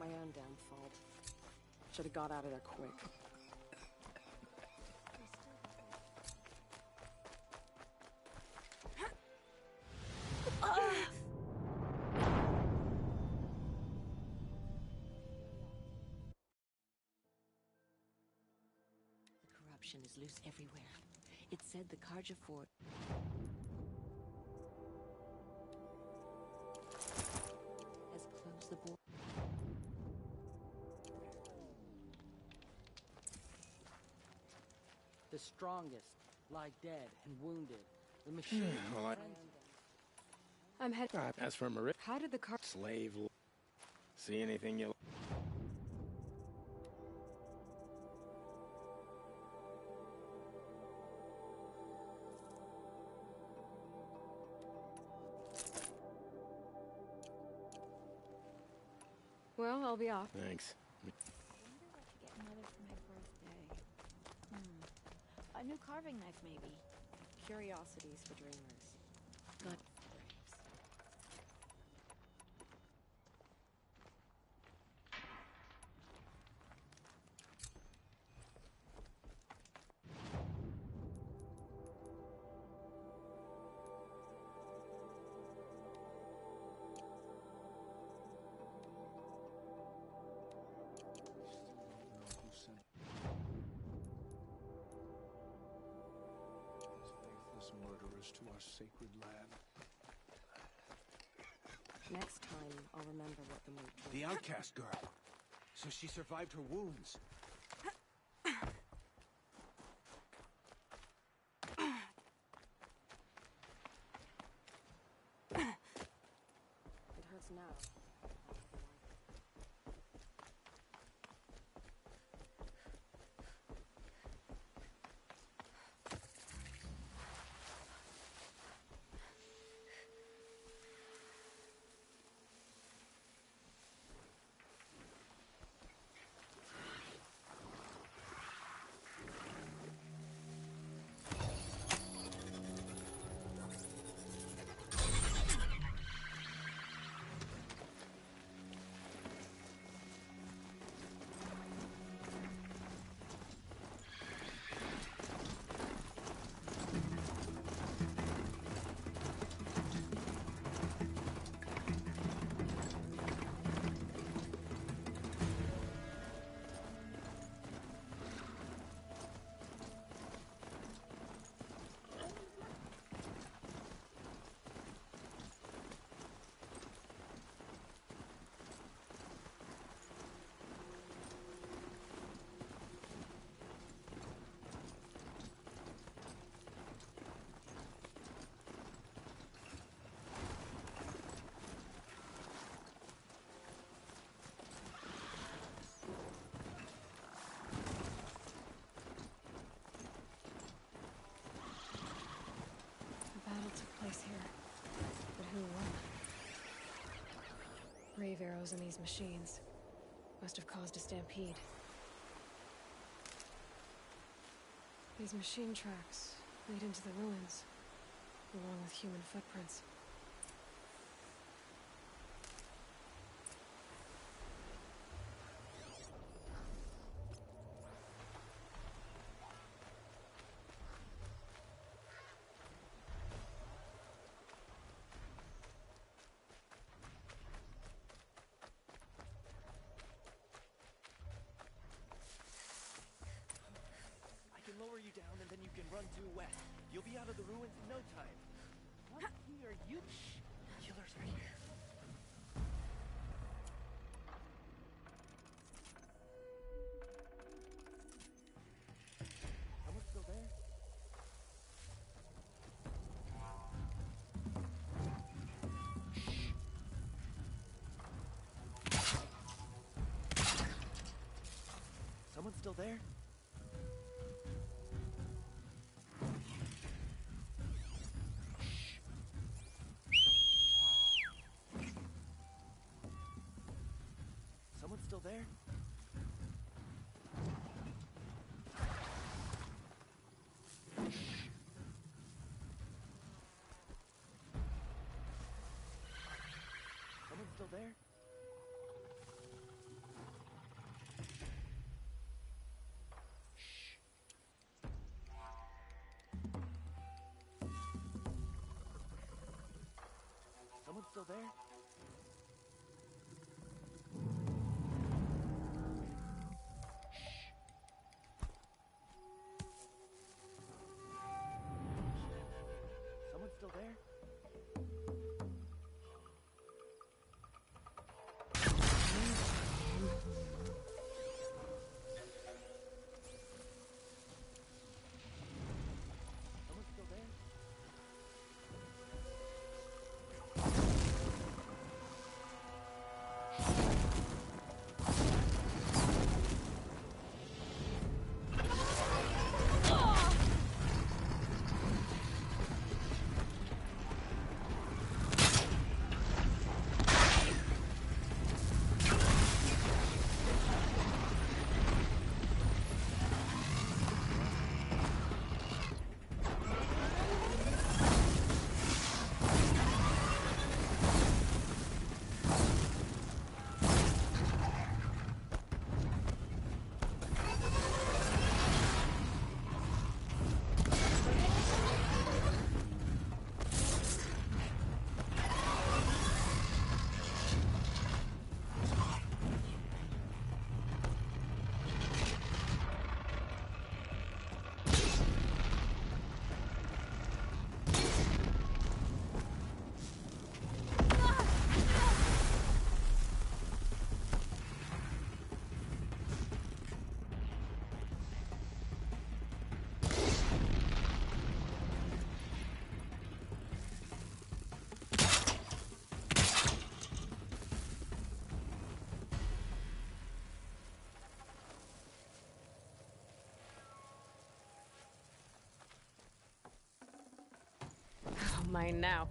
My own damn fault. Should have got out of there quick. Corruption is loose everywhere. It said the Karja fort has closed the border. strongest lie dead and wounded. The machine. Well, I'm heading. As for Marit, How did the car... slave. See anything you'll... Well, I'll be off. Thanks. I wonder what to get Mother for my birthday. A new carving knife, maybe. Curiosities for dreamers. Good braves. Faithless murderers to our sacred land. Next time, I'll remember what the mood was. The outcast girl. So she survived her wounds. It hurts now. Brave arrows in these machines must have caused a stampede. These machine tracks lead into the ruins, along with human footprints. Lower you down and then you can run due west. You'll be out of the ruins in no time. What key are you? Shh! Killers are here. Someone still there? Someone still there? Still there? Someone still there? Someone still there? Still there? Someone still there? Mine now.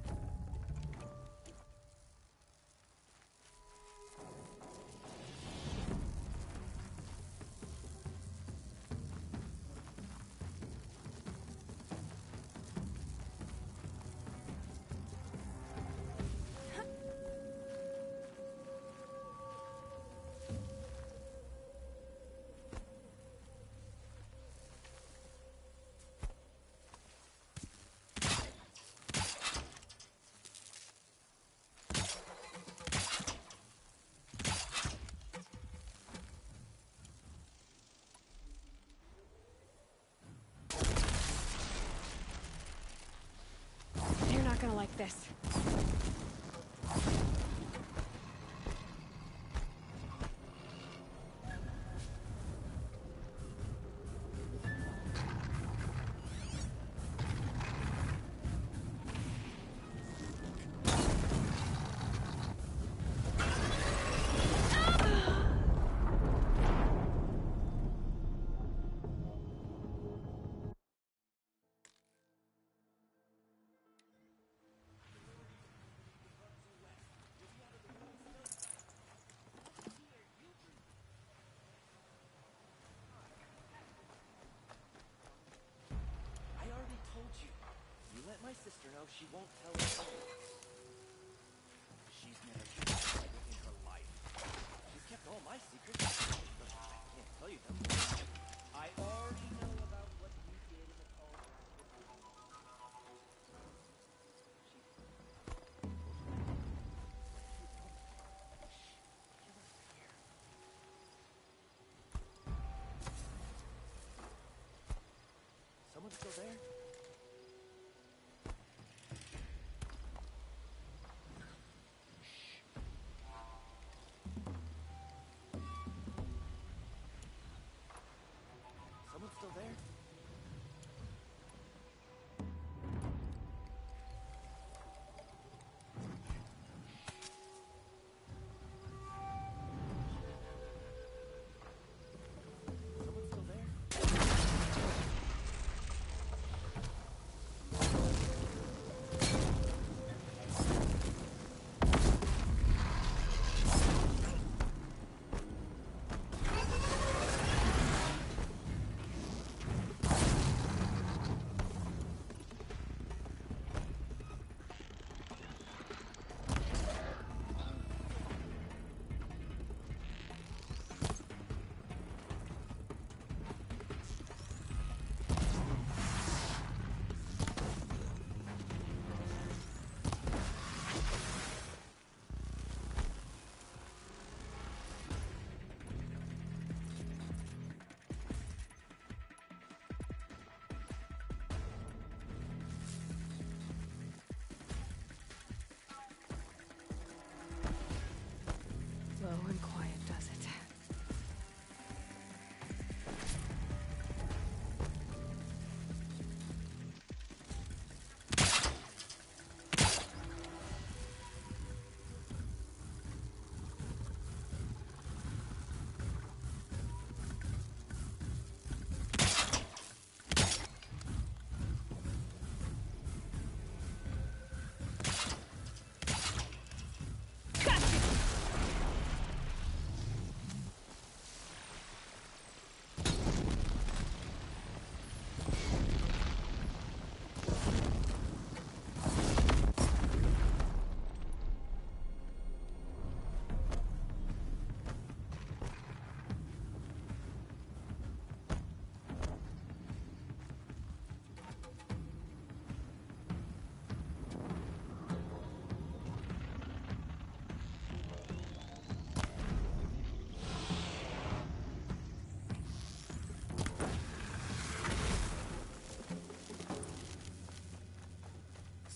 They're not gonna like this. I already told you. You let my sister know, she won't tell us. She's never kept a secret in her life. She's kept all my secrets, but I can't tell you them. I already know about what you did in the cauldron. Someone still there? Someone still there? Someone still there? Slow and quiet does it.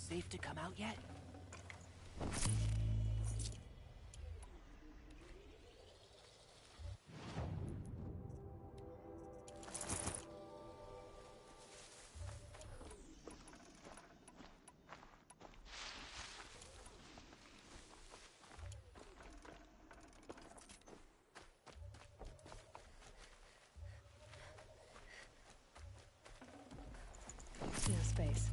Safe to come out yet? See no space.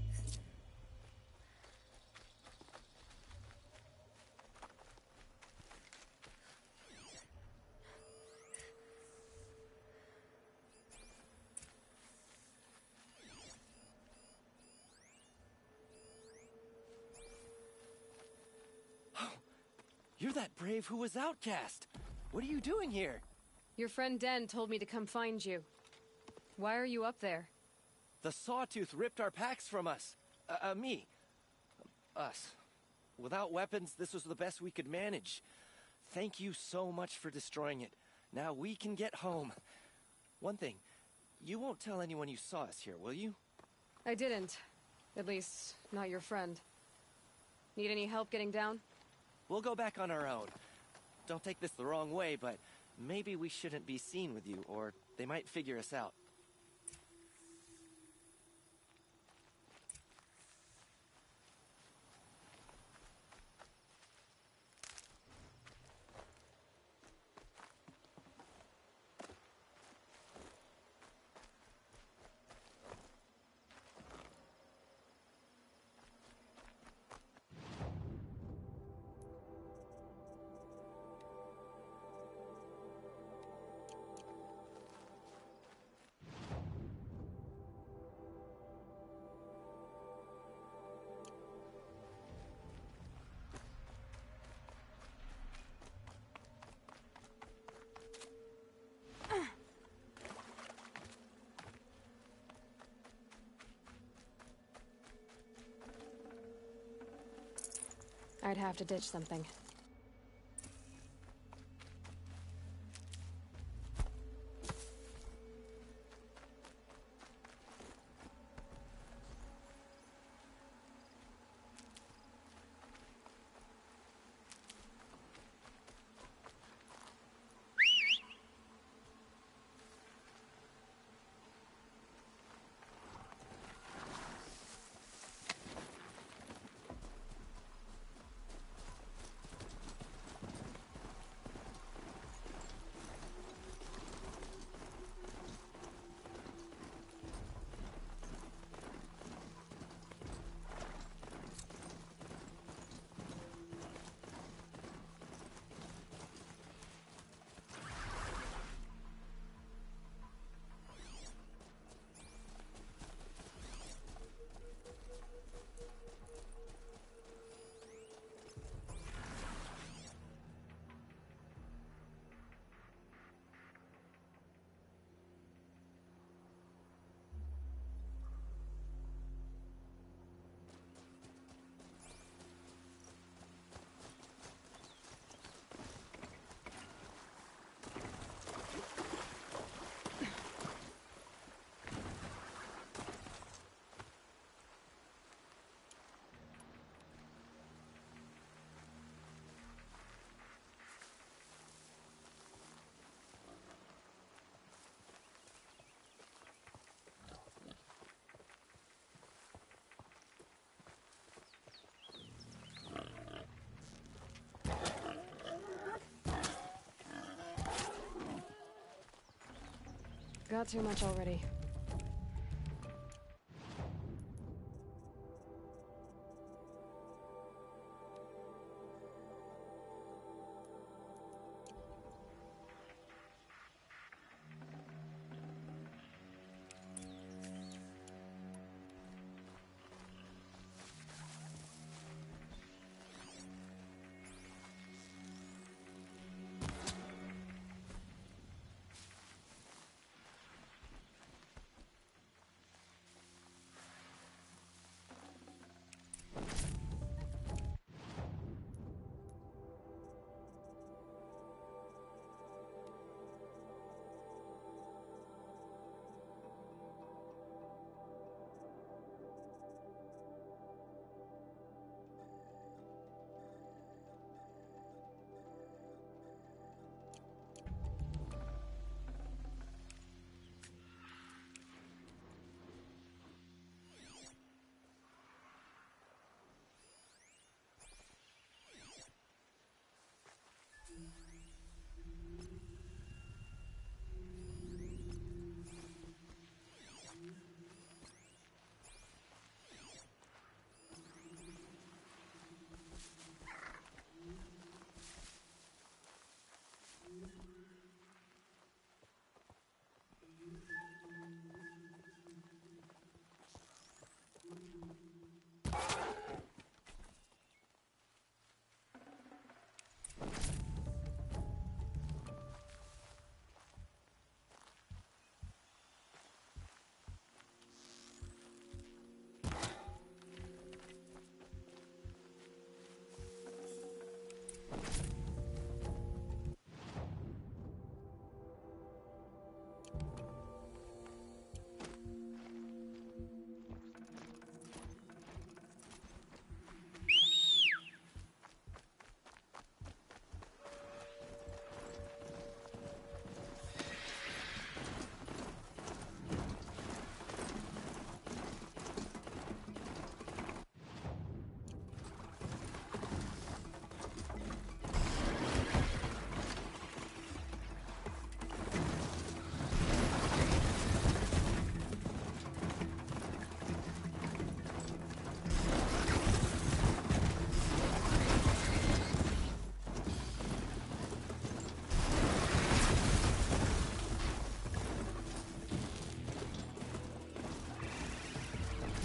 You're that brave who was outcast. What are you doing here? Your friend Den told me to come find you. Why are you up there? The Sawtooth ripped our packs from us. Me. Us. Without weapons, this was the best we could manage. Thank you so much for destroying it. Now we can get home. One thing, you won't tell anyone you saw us here, will you? I didn't. At least, not your friend. Need any help getting down? We'll go back on our own. Don't take this the wrong way, but maybe we shouldn't be seen with you, or they might figure us out. I'd have to ditch something. Got too much already.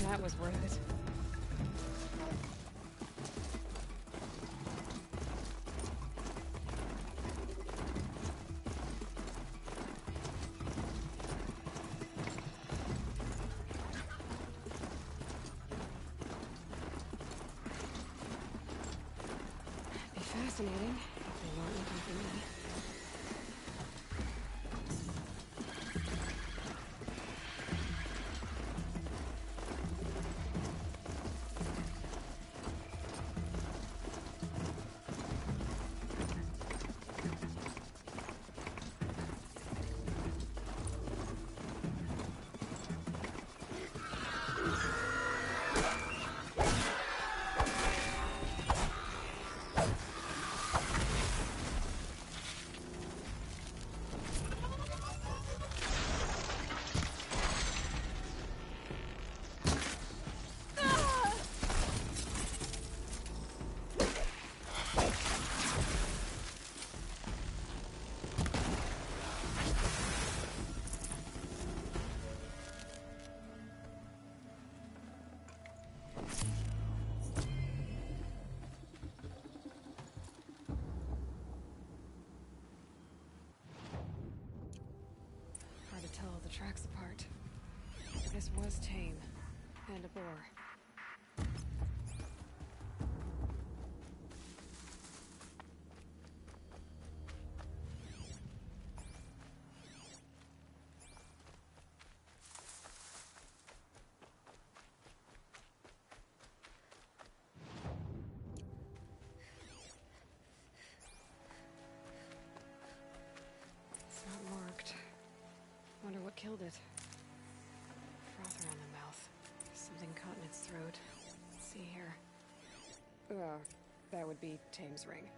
that was worth it. Be fascinating if they weren't looking for me. Hard to tell the tracks apart. This was tame, and a boar. It's not marked. Wonder what killed it. Froth around the mouth. Something caught in its throat. Let's see here. That would be Tame's ring.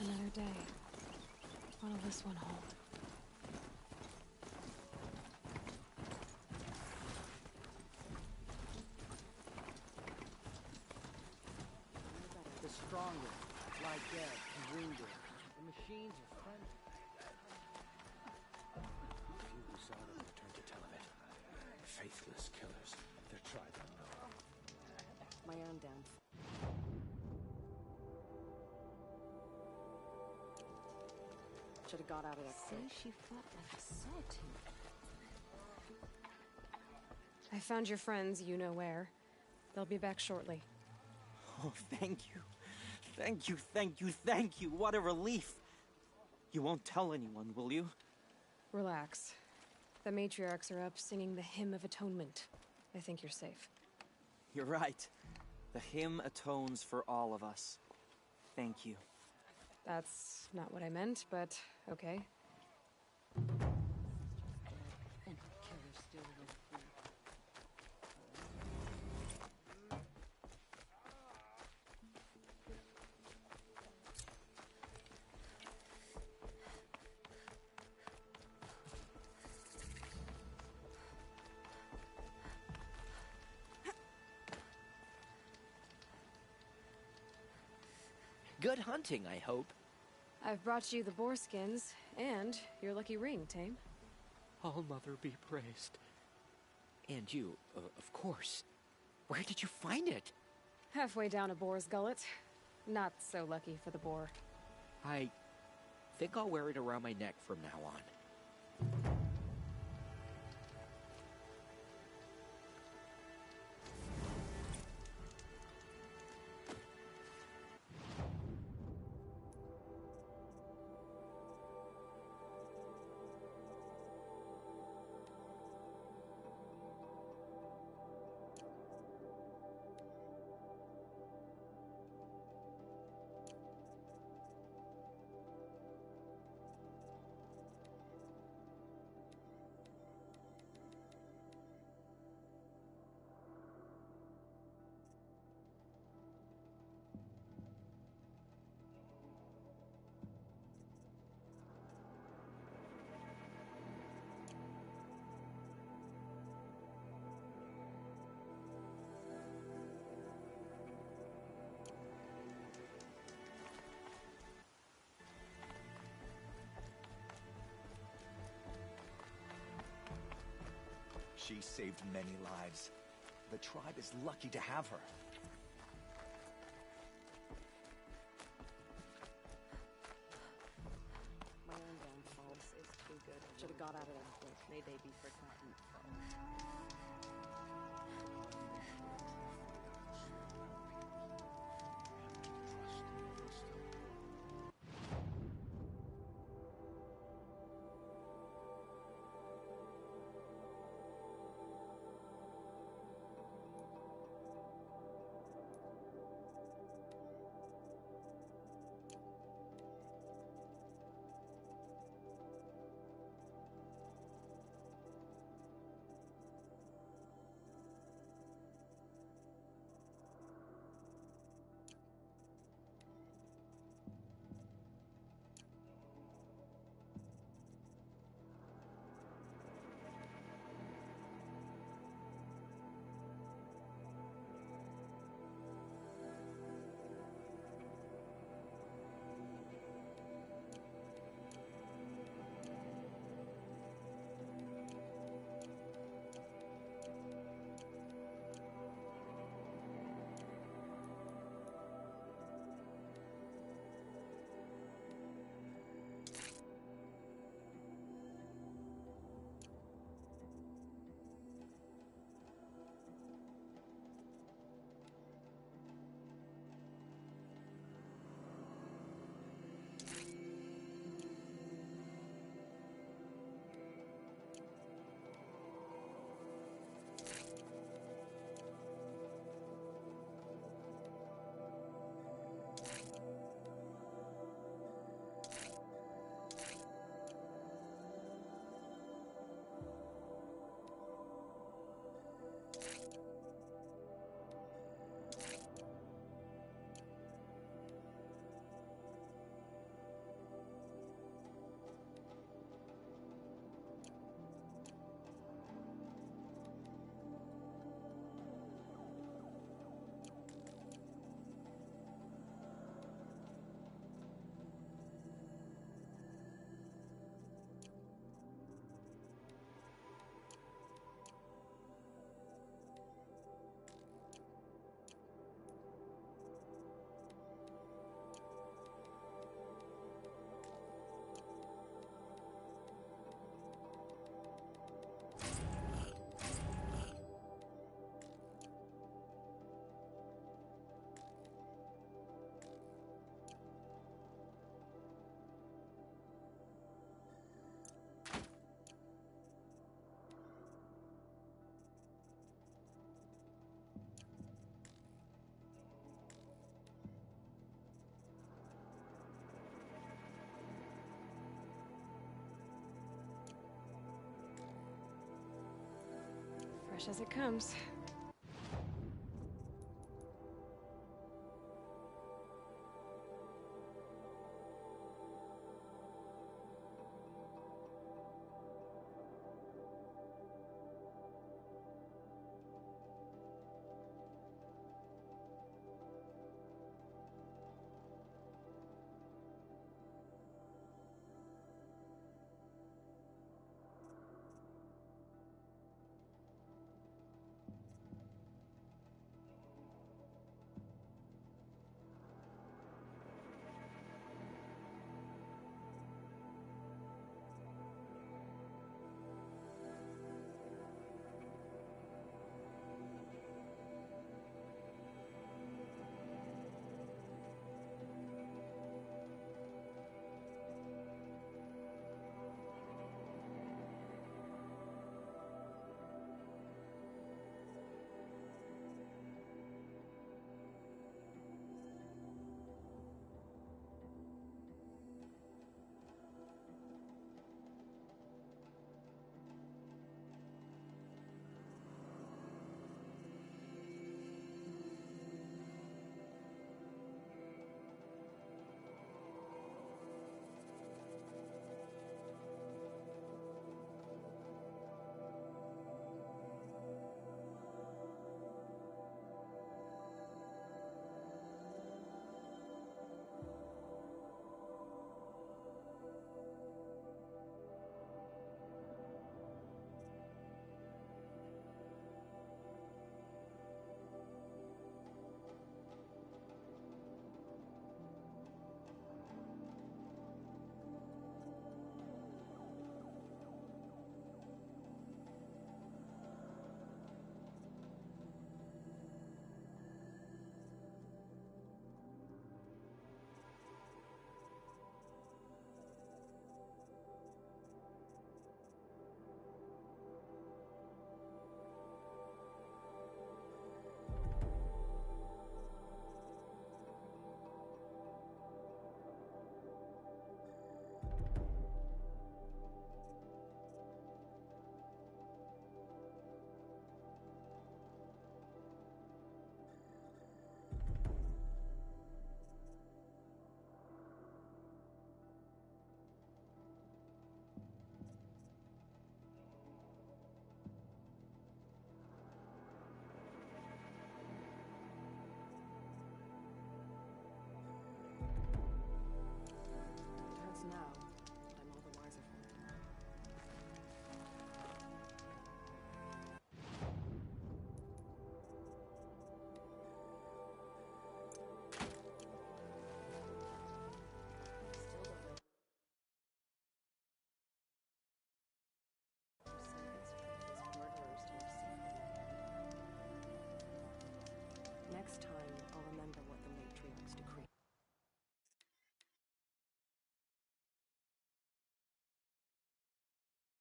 Another day. What'll this one hold? The stronger lie dead and wounded. The machines are friendly. Few who saw them returned to tell of it. Faithless killers. Their tribe unknown. My own downfall. Should have got out of there quick. She fought like a sawtooth. I found your friends, you know where. They'll be back shortly. Oh, thank you. Thank you, thank you, thank you. What a relief. You won't tell anyone, will you? Relax. The matriarchs are up singing the Hymn of Atonement. I think you're safe. You're right. The hymn atones for all of us. Thank you. That's not what I meant, but okay. And the killer still went free. Good hunting, I hope. I've brought you the boar skins and your lucky ring, Tame. All Mother be praised. And you, of course. Where did you find it? Halfway down a boar's gullet. Not so lucky for the boar. I think I'll wear it around my neck from now on. She saved many lives. The tribe is lucky to have her. My own downfall is too good. Should have got out of there quick. May they be forgotten. Fresh as it comes.